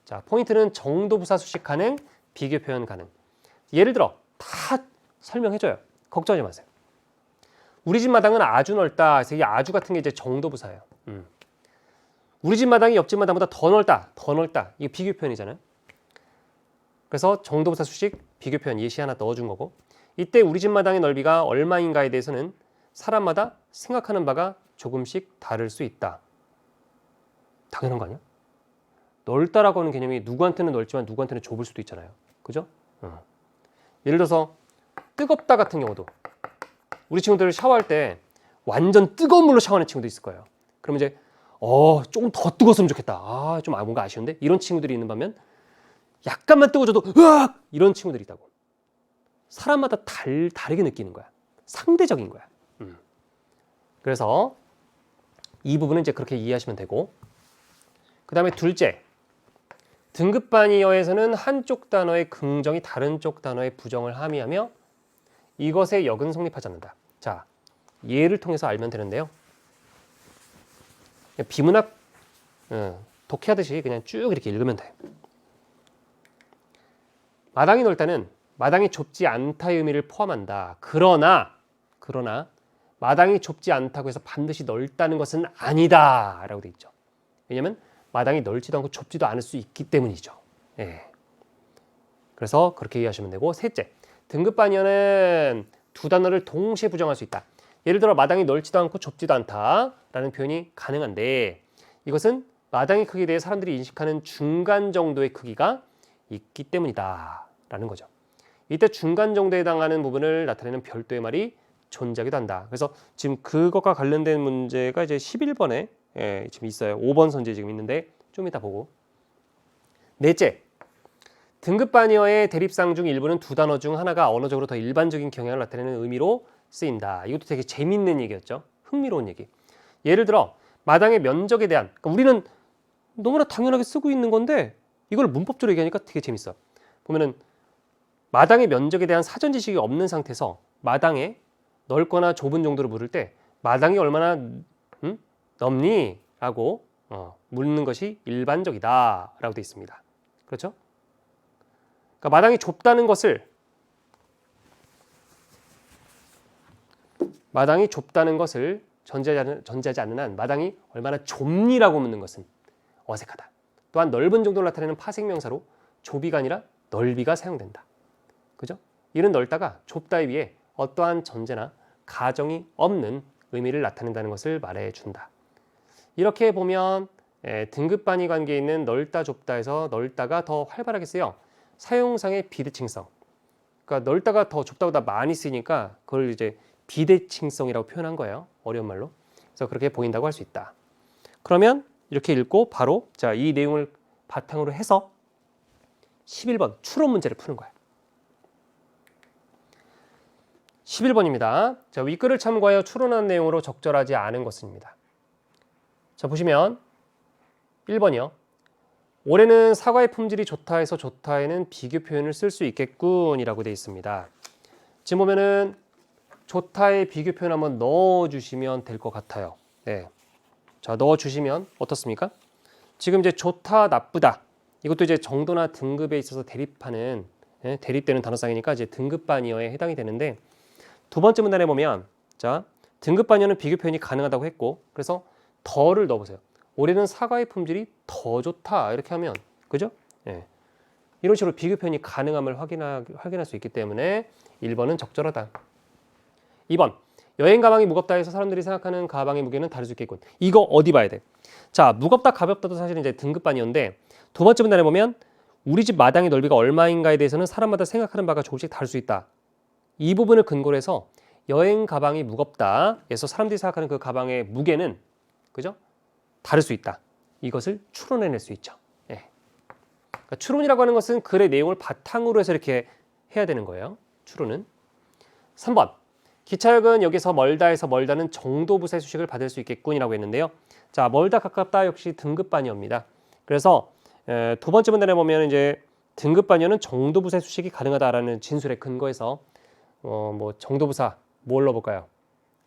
자 포인트는 정도 부사 수식 가능, 비교 표현 가능. 예를 들어 다 설명해줘요. 걱정하지 마세요. 우리 집 마당은 아주 넓다. 그래서 이 아주 같은 게 이제 정도 부사예요. 우리 집 마당이 옆집 마당보다 더 넓다. 이게 비교 표현이잖아요. 그래서 정도부사 수식, 비교 표현 예시 하나 넣어준 거고 이때 우리 집 마당의 넓이가 얼마인가에 대해서는 사람마다 생각하는 바가 조금씩 다를 수 있다. 당연한 거 아니야? 넓다라고 하는 개념이 누구한테는 넓지만 누구한테는 좁을 수도 있잖아요. 그죠? 예를 들어서 뜨겁다 같은 경우도 우리 친구들 샤워할 때 완전 뜨거운 물로 샤워하는 친구도 있을 거예요. 그럼 이제 조금 더 뜨거웠으면 좋겠다. 좀 뭔가 아쉬운데? 이런 친구들이 있는 반면 약간만 뜨거워져도 으악! 이런 친구들이 있다고. 사람마다 다르게 느끼는 거야. 상대적인 거야. 그래서 이 부분은 이제 그렇게 이해하시면 되고, 그 다음에 둘째, 등급반이어에서는 한쪽 단어의 긍정이 다른 쪽 단어의 부정을 함의하며 이것의 역은 성립하지 않는다. 자, 예를 통해서 알면 되는데요. 비문학 독해하듯이 그냥 쭉 이렇게 읽으면 돼. 마당이 넓다는 마당이 좁지 않다의 의미를 포함한다. 그러나 마당이 좁지 않다고 해서 반드시 넓다는 것은 아니다 라고 돼 있죠. 왜냐하면 마당이 넓지도 않고 좁지도 않을 수 있기 때문이죠. 예. 그래서 그렇게 이해하시면 되고, 셋째, 등급반이어는 두 단어를 동시에 부정할 수 있다. 예를 들어 마당이 넓지도 않고 좁지도 않다라는 표현이 가능한데, 이것은 마당의 크기에 대해 사람들이 인식하는 중간 정도의 크기가 있기 때문이다 라는 거죠. 이때 중간 정도에 해당하는 부분을 나타내는 별도의 말이 존재하기도 한다. 그래서 지금 그것과 관련된 문제가 이제 11번에 지금 있어요. 5번 선지에 지금 있는데 좀 이따 보고. 넷째, 등급반이어의 대립상 중 일부는 두 단어 중 하나가 언어적으로 더 일반적인 경향을 나타내는 의미로 쓰인다. 이것도 되게 재밌는 얘기였죠. 흥미로운 얘기. 예를 들어 마당의 면적에 대한, 그러니까 우리는 너무나 당연하게 쓰고 있는 건데 이걸 문법적으로 얘기하니까 되게 재밌어. 보면은 마당의 면적에 대한 사전 지식이 없는 상태에서 마당에 넓거나 좁은 정도로 물을 때 마당이 얼마나 넓니? 라고 묻는 것이 일반적이다 라고 되어 있습니다. 그렇죠? 그러니까 마당이 좁다는 것을 전제하지 않는 한 마당이 얼마나 좁니라고 묻는 것은 어색하다. 또한 넓은 정도를 나타내는 파생명사로 좁이가 아니라 넓이가 사용된다. 그죠? 이는 넓다가 좁다에 비해 어떠한 전제나 가정이 없는 의미를 나타낸다는 것을 말해준다. 이렇게 보면 등급반이 관계에 있는 넓다 좁다에서 넓다가 더 활발하게 쓰여 사용상의 비대칭성, 그러니까 넓다가 더 좁다보다 많이 쓰니까 그걸 이제 비대칭성이라고 표현한 거예요. 어려운 말로. 그래서 그렇게 보인다고 할 수 있다. 그러면 이렇게 읽고 바로 이 내용을 바탕으로 해서 11번 추론 문제를 푸는 거야. 11번입니다. 자, 윗글을 참고하여 추론한 내용으로 적절하지 않은 것입니다. 자, 보시면 1번이요. 올해는 사과의 품질이 좋다 해서 좋다에는 비교 표현을 쓸 수 있겠군 이라고 되어 있습니다. 지금 보면은 좋다의 비교 표현 한번 넣어주시면 될 것 같아요. 네. 자, 넣어주시면 어떻습니까? 지금 이제 좋다, 나쁘다. 이것도 이제 정도나 등급에 있어서 대립되는 단어쌍이니까 이제 등급반이어에 해당이 되는데, 두 번째 문단에 보면 자, 등급반이어는 비교 표현이 가능하다고 했고, 그래서 더를 넣어보세요. 올해는 사과의 품질이 더 좋다 이렇게 하면, 그죠? 예. 이런 식으로 비교 표현이 가능함을 확인할 수 있기 때문에 1번은 적절하다. 2번, 여행 가방이 무겁다 해서 사람들이 생각하는 가방의 무게는 다를 수 있겠군. 이거 어디 봐야 돼? 자, 무겁다 가볍다도 사실은 이제 등급반이었는데, 두 번째 문단에 보면 우리 집 마당의 넓이가 얼마인가에 대해서는 사람마다 생각하는 바가 조금씩 다를 수 있다. 이 부분을 근거로 해서 여행 가방이 무겁다 해서 사람들이 생각하는 그 가방의 무게는, 그죠? 다를 수 있다. 이것을 추론해낼 수 있죠. 예. 그러니까 추론이라고 하는 것은 글의 내용을 바탕으로 해서 이렇게 해야 되는 거예요. 추론은. 3번, 기차역은 여기서 멀다 해서 멀다는 정도부사의 수식을 받을 수 있겠군이라고 했는데요. 자, 멀다 가깝다 역시 등급반이어입니다. 그래서 두 번째 문단에 보면 이제 등급반이어는 정도부사의 수식이 가능하다라는 진술에 근거해서 뭐 정도부사 뭘 넣어볼까요?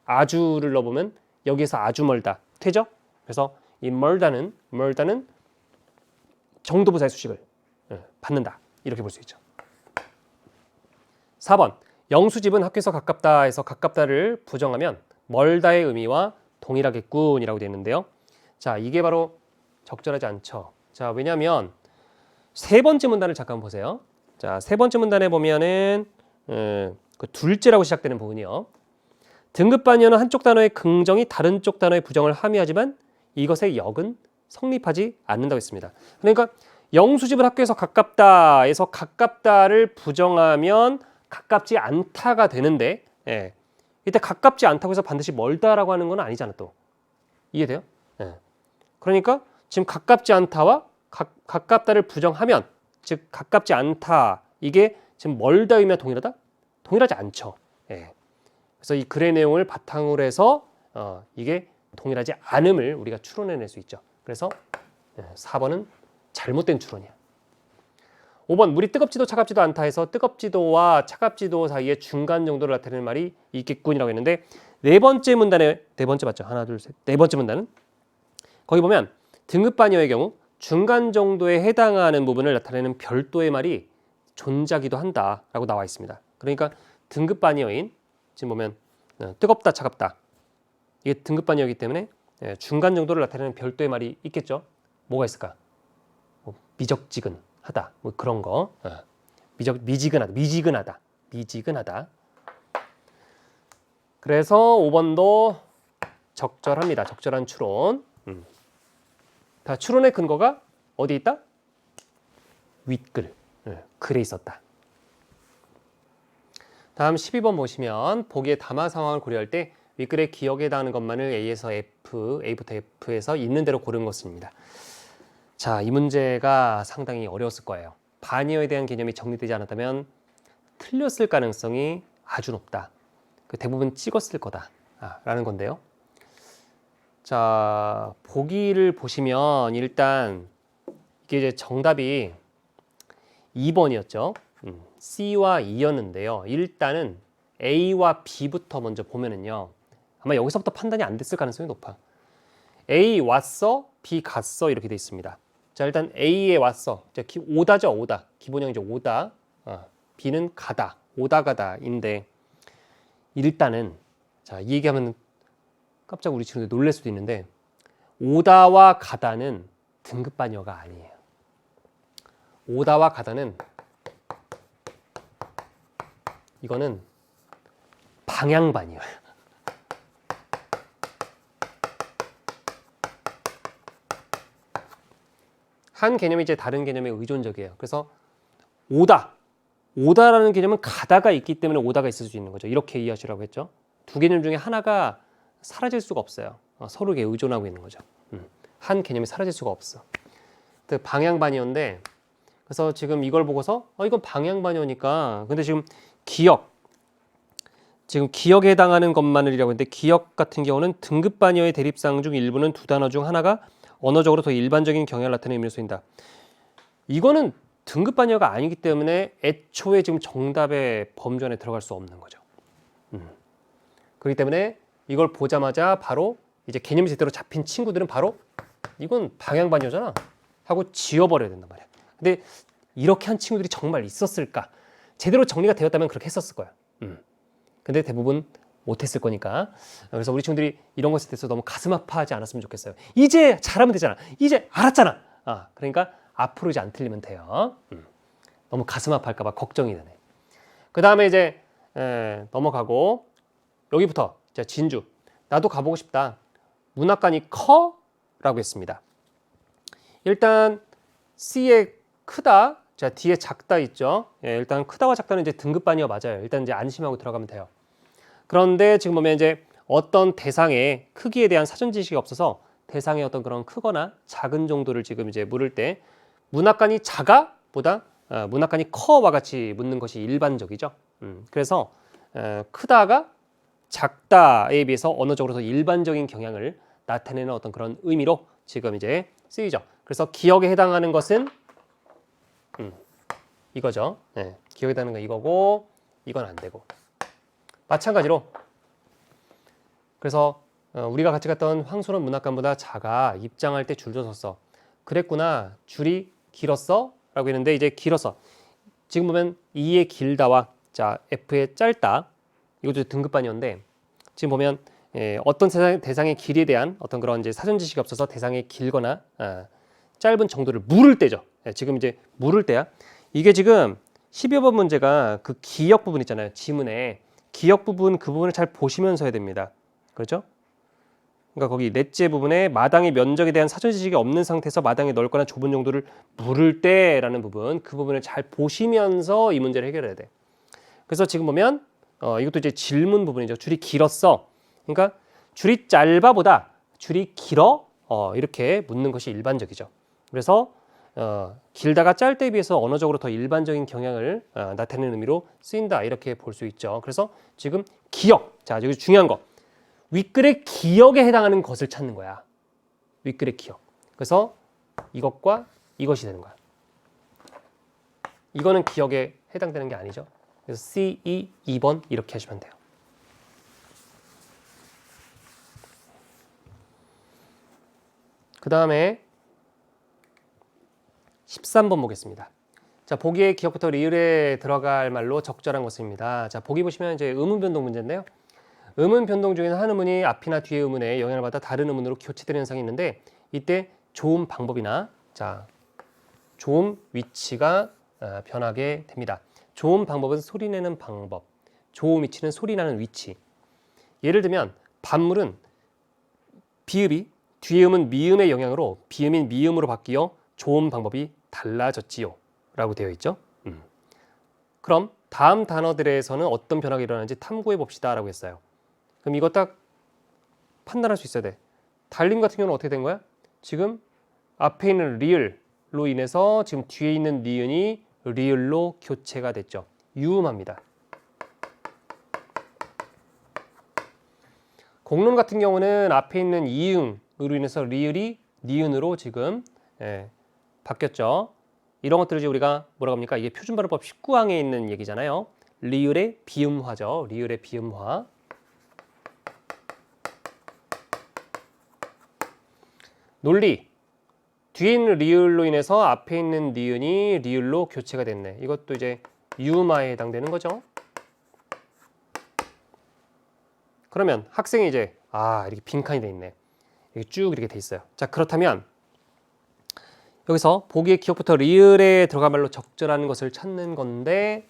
아주를 넣어보면 여기서 아주 멀다 되죠? 그래서 이 멀다는 정도부사의 수식을 받는다 이렇게 볼 수 있죠. 4번, 영수집은 학교에서 가깝다 해서 가깝다를 부정하면 멀다의 의미와 동일하겠군 이라고 되어 있는데요. 자, 이게 바로 적절하지 않죠. 자, 왜냐하면 세 번째 문단을 잠깐 보세요. 자, 세 번째 문단에 보면은 그 둘째라고 시작되는 부분이요. 등급반이어는 한쪽 단어의 긍정이 다른 쪽 단어의 부정을 함의하지만 이것의 역은 성립하지 않는다고 했습니다. 그러니까 영수집은 학교에서 가깝다에서 가깝다를 부정하면 가깝지 않다가 되는데, 이때 가깝지 않다고 해서 반드시 멀다라고 하는 건 아니잖아 또. 이해돼요? 그러니까 지금 가깝지 않다와 가깝다를 부정하면, 즉 가깝지 않다, 이게 지금 멀다 의미와 동일하다? 동일하지 않죠. 예. 그래서 이 글의 내용을 바탕으로 해서 이게 동일하지 않음을 우리가 추론해낼 수 있죠. 그래서 4번은 잘못된 추론이야. 5번, 물이 뜨겁지도 차갑지도 않다 해서 뜨겁지도와 차갑지도 사이에 중간 정도를 나타내는 말이 있겠군이라고 했는데, 네 번째 문단에, 네 번째 맞죠? 하나, 둘, 셋. 네 번째 문단은 거기 보면 등급반여의 경우 중간 정도에 해당하는 부분을 나타내는 별도의 말이 존재하기도 한다라고 나와 있습니다. 그러니까 등급반여인, 지금 보면 뜨겁다, 차갑다, 이게 등급반여이기 때문에 중간 정도를 나타내는 별도의 말이 있겠죠. 뭐가 있을까? 미적지근하다, 뭐 그런 거. 미지근하다. 그래서 5번도 적절합니다. 적절한 추론. 다 추론의 근거가 어디 있다? 윗글, 글에 있었다. 다음 12번 보시면 보기의 담화 상황을 고려할 때 윗글의 기억에 해당하는 것만을 A에서 F, A부터 F에서 있는 대로 고른 것입니다. 자, 이 문제가 상당히 어려웠을 거예요. 반여에 대한 개념이 정리되지 않았다면 틀렸을 가능성이 아주 높다. 대부분 찍었을 거다 라는 건데요. 자, 보기를 보시면 일단 이게 이제 정답이 2번이었죠. C와 E였는데요. 일단은 A와 B부터 먼저 보면은요, 아마 여기서부터 판단이 안 됐을 가능성이 높아. A 왔어, B 갔어, 이렇게 돼 있습니다. 자, 일단 A에 왔어. 오다죠, 오다. 기본형이 이제 오다. B는 가다, 오다 가다인데, 일단은 자, 이 얘기하면 깜짝 우리 친구들 놀랄 수도 있는데, 오다와 가다는 등급반여가 아니에요. 오다와 가다는 이거는 방향반이에요. 한 개념이 이제 다른 개념에 의존적이에요. 그래서 오다라는 개념은 가다가 있기 때문에 오다가 있을 수 있는 거죠. 이렇게 이해하시라고 했죠. 두 개념 중에 하나가 사라질 수가 없어요. 서로에게 의존하고 있는 거죠. 한 개념이 사라질 수가 없어. 방향반이었는데, 그래서 지금 이걸 보고서 이건 방향반이니까, 근데 지금 기억에 해당하는 것만을이라고 했는데, 기억 같은 경우는 등급반여의 대립상 중 일부는 두 단어 중 하나가 언어적으로 더 일반적인 경향을 나타내는 의미로 쓰인다. 이거는 등급반여가 아니기 때문에 애초에 지금 정답의 범주 안에 들어갈 수 없는 거죠. 그렇기 때문에 이걸 보자마자 바로 이제 개념이 제대로 잡힌 친구들은 바로 이건 방향반여잖아 하고 지워버려야 된단 말이야. 근데 이렇게 한 친구들이 정말 있었을까? 제대로 정리가 되었다면 그렇게 했었을 거야. 근데 대부분 못했을 거니까. 그래서 우리 친구들이 이런 것에 대해서 너무 가슴 아파하지 않았으면 좋겠어요. 이제 잘하면 되잖아. 이제 알았잖아. 그러니까 앞으로 이제 안 틀리면 돼요. 너무 가슴 아파할까 봐 걱정이 되네. 그 다음에 이제 넘어가고, 여기부터 자, 진주. 나도 가보고 싶다. 문학관이 커? 라고 했습니다. 일단 C에 크다, 자 뒤에 작다 있죠. 일단 크다와 작다는 이제 등급반이어 맞아요. 일단 이제 안심하고 들어가면 돼요. 그런데 지금 보면 이제 어떤 대상의 크기에 대한 사전 지식이 없어서 대상의 어떤 그런 크거나 작은 정도를 지금 이제 물을 때 문학관이 작아? 보다 문학관이 커와 같이 묻는 것이 일반적이죠. 그래서 크다가 작다에 비해서 언어적으로 더 일반적인 경향을 나타내는 어떤 그런 의미로 지금 이제 쓰이죠. 그래서 기억에 해당하는 것은 이거죠. 기억에 해당하는 건 이거고, 이건 안 되고. 마찬가지로 그래서 우리가 같이 갔던 황소는 문학관보다 작아. 입장할 때 줄도 섰어. 그랬구나. 줄이 길었어? 라고 했는데, 이제 길었어. 지금 보면 E의 길다와 자 F의 짧다, 이것도 등급반이었는데, 지금 보면 어떤 대상의 길이에 대한 어떤 그런 이제 사전 지식이 없어서 대상의 길거나 짧은 정도를 물을 때죠. 지금 이제 물을 때야. 이게 지금 12번 문제가 그 기역 부분 있잖아요. 지문에 기역 부분, 그 부분을 잘 보시면서 해야 됩니다. 그렇죠? 그러니까 거기 넷째 부분에 마당의 면적에 대한 사전 지식이 없는 상태에서 마당이 넓거나 좁은 정도를 물을 때라는 부분, 그 부분을 잘 보시면서 이 문제를 해결해야 돼. 그래서 지금 보면 이것도 이제 질문 부분이죠. 줄이 길었어. 그러니까 줄이 짧아보다 줄이 길어 이렇게 묻는 것이 일반적이죠. 그래서 길다가 짤 때에 비해서 언어적으로 더 일반적인 경향을 나타내는 의미로 쓰인다 이렇게 볼 수 있죠. 그래서 지금 기억, 자 여기 중요한 거 윗글의 기억에 해당하는 것을 찾는 거야. 윗글의 기억. 그래서 이것과 이것이 되는 거야. 이거는 기억에 해당되는 게 아니죠. 그래서 C, E, 2번 이렇게 하시면 돼요. 그 다음에 13번 보겠습니다. 자, 보기의 기억부터 리을에 들어갈 말로 적절한 것입니다. 자, 보기 보시면 이제 의문 변동 문제인데요. 의문 변동 중에는 한 의문이 앞이나 뒤의 의문에 영향을 받아 다른 의문으로 교체되는 현상이 있는데 이때 조음 방법이나 자, 조음 위치가 변하게 됩니다. 조음 방법은 소리 내는 방법, 조음 위치는 소리 나는 위치. 예를 들면 반물은 비읍이 뒤의 음은 미음의 영향으로 비음인 미음으로 바뀌어 조음 방법이 달라졌지요 라고 되어 있죠. 그럼 다음 단어들에서는 어떤 변화가 일어나는지 탐구해 봅시다 라고 했어요. 그럼 이거 딱 판단할 수 있어야 돼. 달림 같은 경우는 어떻게 된 거야? 지금 앞에 있는 리을로 인해서 지금 뒤에 있는 니은이 리을로 교체가 됐죠. 유음합니다. 공론 같은 경우는 앞에 있는 이응으로 인해서 리을이 니은으로 지금 바뀌었죠. 이런 것들을 이제 우리가 뭐라고 합니까? 이게 표준발음법 19항에 있는 얘기잖아요. 리을의 비음화죠. 리을의 비음화. 논리. 뒤에 있는 리을로 인해서 앞에 있는 니은이 리을로 교체가 됐네. 이것도 이제 유음화에 해당되는 거죠. 그러면 학생이 이제 이렇게 빈칸이 돼 있네. 이렇게 쭉 이렇게 돼 있어요. 자, 그렇다면 여기서 보기의 기억부터 리을에 들어갈 말로 적절한 것을 찾는 건데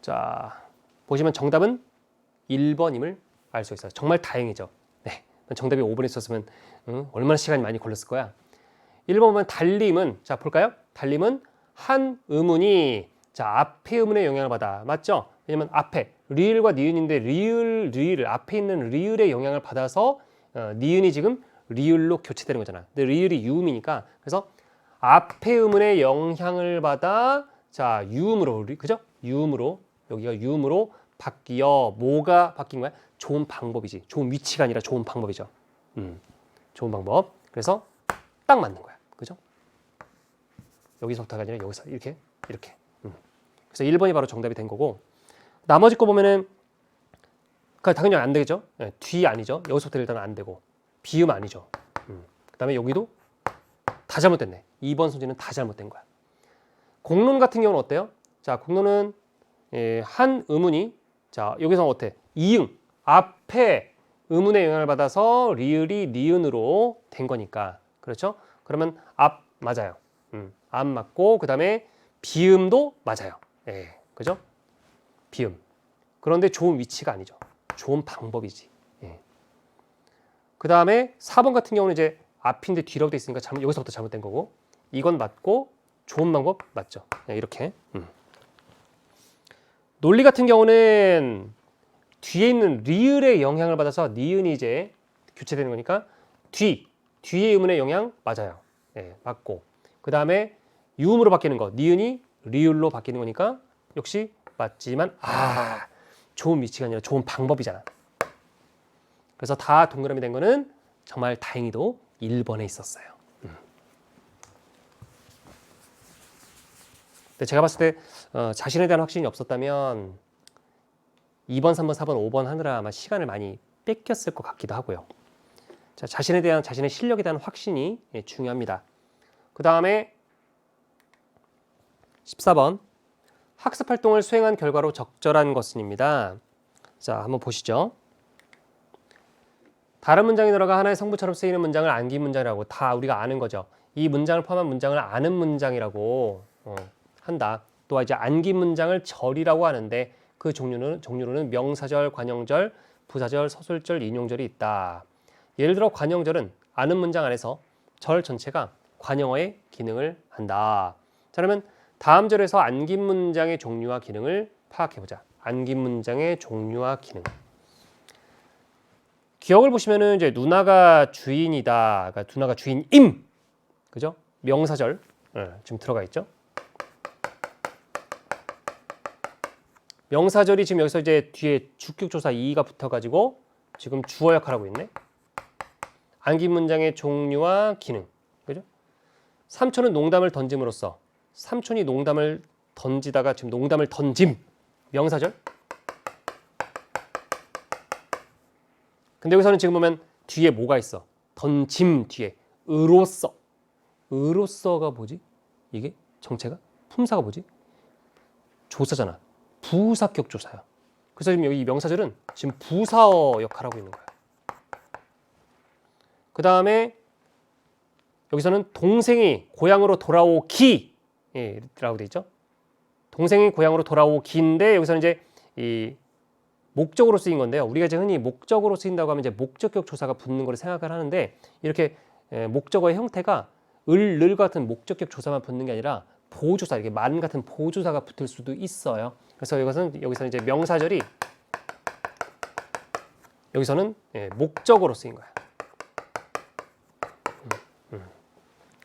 자, 보시면 정답은 1번임을 알 수 있어요. 정말 다행이죠. 네, 정답이 5번에 있었으면 얼마나 시간이 많이 걸렸을 거야. 1번 보면 달림은 자 볼까요? 달림은 한 의문이 자 앞에 의문에 영향을 받아. 맞죠? 왜냐면 앞에 리을과 니은인데 리을 앞에 있는 리을의 영향을 받아서 니은이 지금 리을로 교체되는 거잖아. 근데 리을이 유음이니까 그래서 앞에 의문의 영향을 받아 자 유음으로 그죠? 유음으로 여기가 유음으로 바뀌어 뭐가 바뀐 거야? 좋은 방법이지. 좋은 위치가 아니라 좋은 방법이죠. 좋은 방법. 그래서 딱 맞는 거야. 그죠? 여기서부터가 아니라 여기서 이렇게. 그래서 1번이 바로 정답이 된 거고 나머지 거 보면은 당연히 안 되겠죠. 네, 뒤 아니죠. 여기서부터 일단 안 되고 비음 아니죠. 그다음에 여기도 다 잘못됐네. 2번 소지는 다 잘못된 거야. 공론 같은 경우는 어때요? 자, 공론은 한 의문이 자 여기서 어때? 이응 앞에 의문의 영향을 받아서 리을이 니은으로 된 거니까 그렇죠? 그러면 앞 맞아요. 앞 맞고 그 다음에 비음도 맞아요. 예, 그죠? 비음. 그런데 좋은 위치가 아니죠. 좋은 방법이지. 예. 그 다음에 4번 같은 경우는 이제 앞인데 뒤라고 돼 있으니까 여기서부터 잘못된 거고 이건 맞고 좋은 방법 맞죠. 예, 이렇게. 논리 같은 경우는 뒤에 있는 리을의 영향을 받아서 니은이 이제 교체되는 거니까 뒤의 의문의 영향 맞아요. 예, 맞고 그 다음에 유음으로 바뀌는 거 니은이 리을로 바뀌는 거니까 역시 맞지만 좋은 위치가 아니라 좋은 방법이잖아. 그래서 다 동그라미 된 거는 정말 다행히도 1번에 있었어요. 근데 제가 봤을 때 자신에 대한 확신이 없었다면 2번, 3번, 4번, 5번 하느라 아마 시간을 많이 뺏겼을 것 같기도 하고요. 자, 자신에 대한 자신의 실력에 대한 확신이 중요합니다. 그 다음에 14번 학습 활동을 수행한 결과로 적절한 것은입니다. 자, 한번 보시죠. 다른 문장에 들어가 하나의 성분처럼 쓰이는 문장을 암기 문장이라고 다 우리가 아는 거죠. 이 문장을 포함한 문장을 아는 문장이라고 한다. 또 이제 암기 문장을 절이라고 하는데 그 종류로는 명사절, 관형절, 부사절, 서술절, 인용절이 있다. 예를 들어 관형절은 아는 문장 안에서 절 전체가 관형어의 기능을 한다. 자, 그러면 다음 절에서 암기 문장의 종류와 기능을 파악해보자. 암기 문장의 종류와 기능. 기억을 보시면은 이제 누나가 주인이다, 그러니까 누나가 주인임, 그죠? 명사절 지금 들어가 있죠. 명사절이 지금 여기서 이제 뒤에 주격조사 이가 붙어가지고 지금 주어 역할하고 있네. 안긴 문장의 종류와 기능, 그죠? 삼촌은 농담을 던짐으로써, 삼촌이 농담을 던지다가 지금 농담을 던짐, 명사절. 근데 여기서는 지금 보면 뒤에 뭐가 있어? 던짐 뒤에 으로써. 으로써가 뭐지? 이게 정체가? 품사가 뭐지? 조사잖아. 부사격 조사야. 그래서 지금 여기 이 명사절은 지금 부사어 역할하고 있는 거야. 그 다음에 여기서는 동생이 고향으로 돌아오기 라고 돼 있죠. 동생이 고향으로 돌아오기인데 여기서는 이제 이 목적으로 쓰인 건데요. 우리가 이제 흔히 목적으로 쓰인다고 하면 이제 목적격 조사가 붙는 걸 생각을 하는데 이렇게 목적어의 형태가 을 같은 목적격 조사만 붙는 게 아니라 보조사, 이렇게 만 같은 보조사가 붙을 수도 있어요. 그래서 여기서는 이제 명사절이 여기서는 목적어로 쓰인 거야.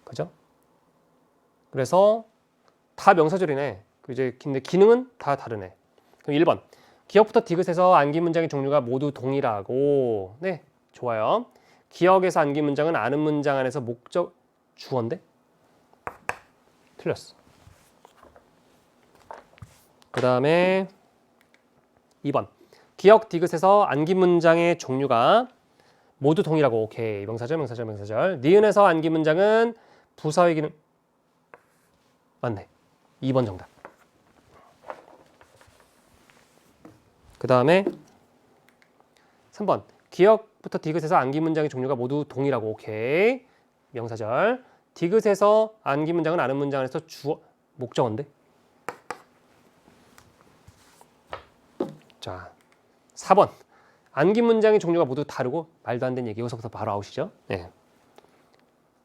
그죠? 그래서 다 명사절이네. 이제 근데 기능은 다 다르네. 그럼 1번. 기억부터 디귿에서 안긴 문장의 종류가 모두 동일하고, 네, 좋아요. 기억에서 안긴 문장은 아는 문장 안에서 목적 주어인데 틀렸어. 그 다음에 2번. 기억 디귿에서 안긴 문장의 종류가 모두 동일하고, 오케이. 명사절. 니은에서 안긴 문장은 부사의 기능 맞네. 2번 정답. 그 다음에 3번. 기억부터 디귿에서 안긴 문장의 종류가 모두 동일하고, 오케이. 명사절. 디귿에서 안긴 문장은 아는 문장 안에서 주어 목적어인데. 자, 4번. 안긴 문장의 종류가 모두 다르고 말도 안 되는 얘기. 여기서부터 바로 아웃이죠. 네.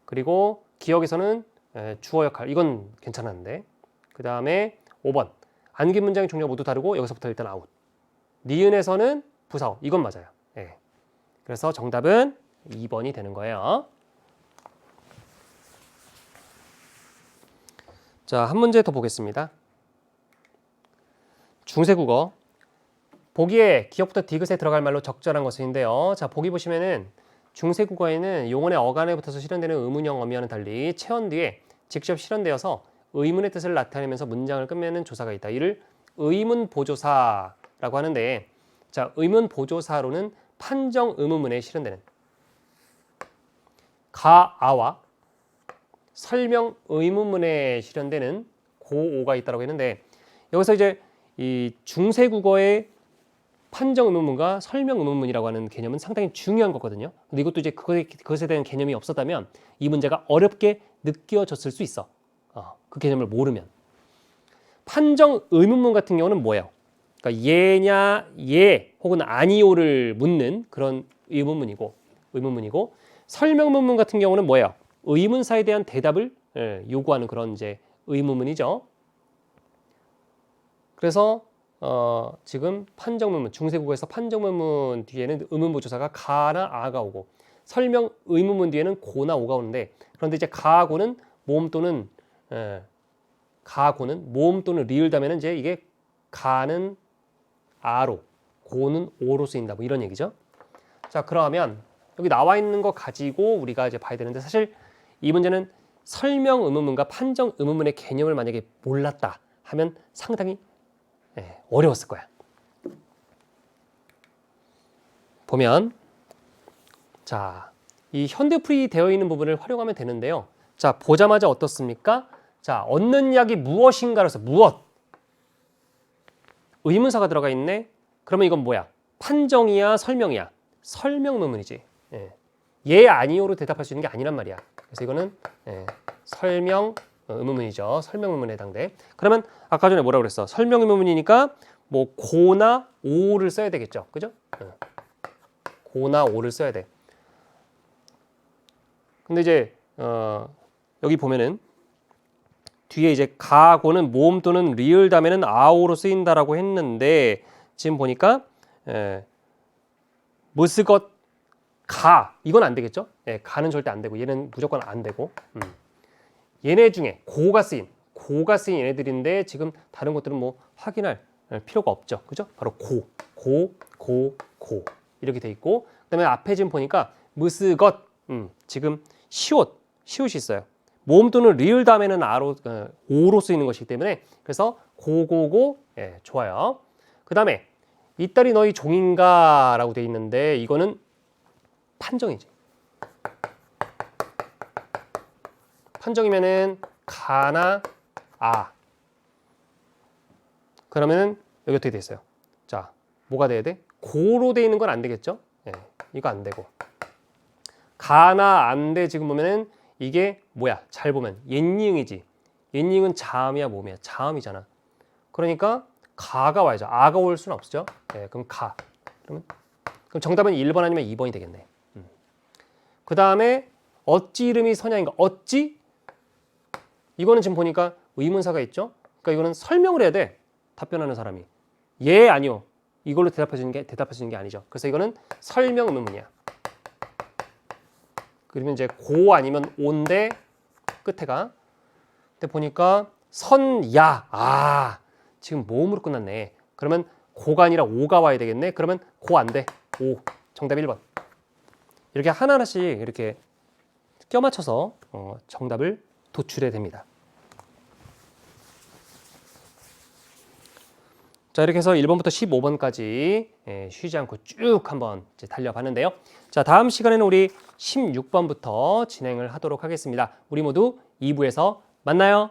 그리고 기억에서는 주어 역할. 이건 괜찮았는데. 그 다음에 5번. 안긴 문장의 종류가 모두 다르고 여기서부터 일단 아웃. 니은에서는 부사어. 이건 맞아요. 네. 그래서 정답은 2번이 되는 거예요. 자, 한 문제 더 보겠습니다. 중세국어. 보기에 기억부터 디귿에 들어갈 말로 적절한 것인데요. 자, 보기 보시면은 중세국어에는 용언의 어간에 붙어서 실현되는 의문형 어미와는 달리 체언 뒤에 직접 실현되어서 의문의 뜻을 나타내면서 문장을 끝맺는 조사가 있다. 이를 의문 보조사라고 하는데, 자, 의문 보조사로는 판정 의문문에 실현되는 가아와 설명 의문문에 실현되는 고오가 있다고 했는데, 여기서 이제 이 중세국어의 판정 의문문과 설명 의문문이라고 하는 개념은 상당히 중요한 거거든요. 근데 이것도 이제 그것에 대한 개념이 없었다면 이 문제가 어렵게 느껴졌을 수 있어. 그 개념을 모르면. 판정 의문문 같은 경우는 뭐예요? 그러니까 예냐, 예 혹은 아니오를 묻는 그런 의문문이고, 설명 의문문 같은 경우는 뭐예요? 의문사에 대한 대답을 요구하는 그런 이제 의문문이죠. 그래서 지금 판정문문, 중세국어에서 판정문문 뒤에는 의문보조사가 가나 아가 오고, 설명 의문문 뒤에는 고나 오가 오는데, 그런데 이제 가고는 모음 또는 리을 다음에는 이제 이게 가는 아로, 고는 오로 쓰인다. 뭐 이런 얘기죠. 자, 그러면 여기 나와 있는 거 가지고 우리가 이제 봐야 되는데, 사실 이 문제는 설명 의문문과 판정 의문문의 개념을 만약에 몰랐다 하면 상당히 어려웠을 거야. 보면, 자, 이 현대풀이 되어 있는 부분을 활용하면 되는데요. 자, 보자마자 어떻습니까? 자, 얻는 약이 무엇인가로서 무엇? 의문사가 들어가 있네. 그러면 이건 뭐야? 판정이야, 설명이야? 설명 의문문이지. 예, 아니오로 대답할 수 있는 게 아니란 말이야. 그래서 이거는 설명 의문문이죠. 설명 의문문에 해당돼. 그러면 아까 전에 뭐라고 그랬어? 설명 의문문이니까 뭐 고나 오를 써야 되겠죠. 그죠? 고나 오를 써야 돼. 근데 이제 여기 보면은 뒤에 이제 가고는 모음 또는 리을 다음에는 아오로 쓰인다라고 했는데, 지금 보니까 무스것 가 이건 안 되겠죠? 예, 가는 절대 안 되고 얘는 무조건 안 되고. 얘네 중에 고가 쓰인 얘네들인데 지금 다른 것들은 뭐 확인할 필요가 없죠. 그죠? 바로 고 이렇게 돼 있고 그다음에 앞에 지금 보니까 무스것 지금 시옷이 있어요. 모음 또는 리을 다음에는 오로 쓰이는 것이기 때문에 그래서 고고고 예, 좋아요. 그다음에 이 딸이 너희 종인가 라고 돼 있는데 이거는 판정이지. 판정이면은 가나 아 그러면은 여기 어떻게 돼 있어요? 자 뭐가 돼야 돼? 고로 돼 있는 건 안 되겠죠? 예, 이거 안 되고 가나 안돼 지금 보면은 이게 뭐야? 잘 보면 옛니응이지. 옛니응은 자음이야 모음이야? 자음이잖아. 그러니까 가가 와야죠. 아가 올 수는 없죠. 예, 그럼 가. 그럼 정답은 1번 아니면 2번이 되겠네. 그 다음에 어찌 이름이 선양인가? 어찌? 이거는 지금 보니까 의문사가 있죠. 그러니까 이거는 설명을 해야 돼. 답변하는 사람이. 예, 아니요. 이걸로 대답해 주는 게 아니죠. 그래서 이거는 설명 의문문이야. 그러면 이제 고 아니면 오인데 끝에가. 근데 보니까 선야. 아, 지금 모음으로 끝났네. 그러면 고가 아니라 오가 와야 되겠네. 그러면 고 안 돼. 오. 정답 1번. 이렇게 하나하나씩 이렇게 껴맞춰서 정답을 도출해야 됩니다. 자, 이렇게 해서 1번부터 15번까지 쉬지 않고 쭉 한번 이제 달려봤는데요. 자, 다음 시간에는 우리 16번부터 진행을 하도록 하겠습니다. 우리 모두 2부에서 만나요.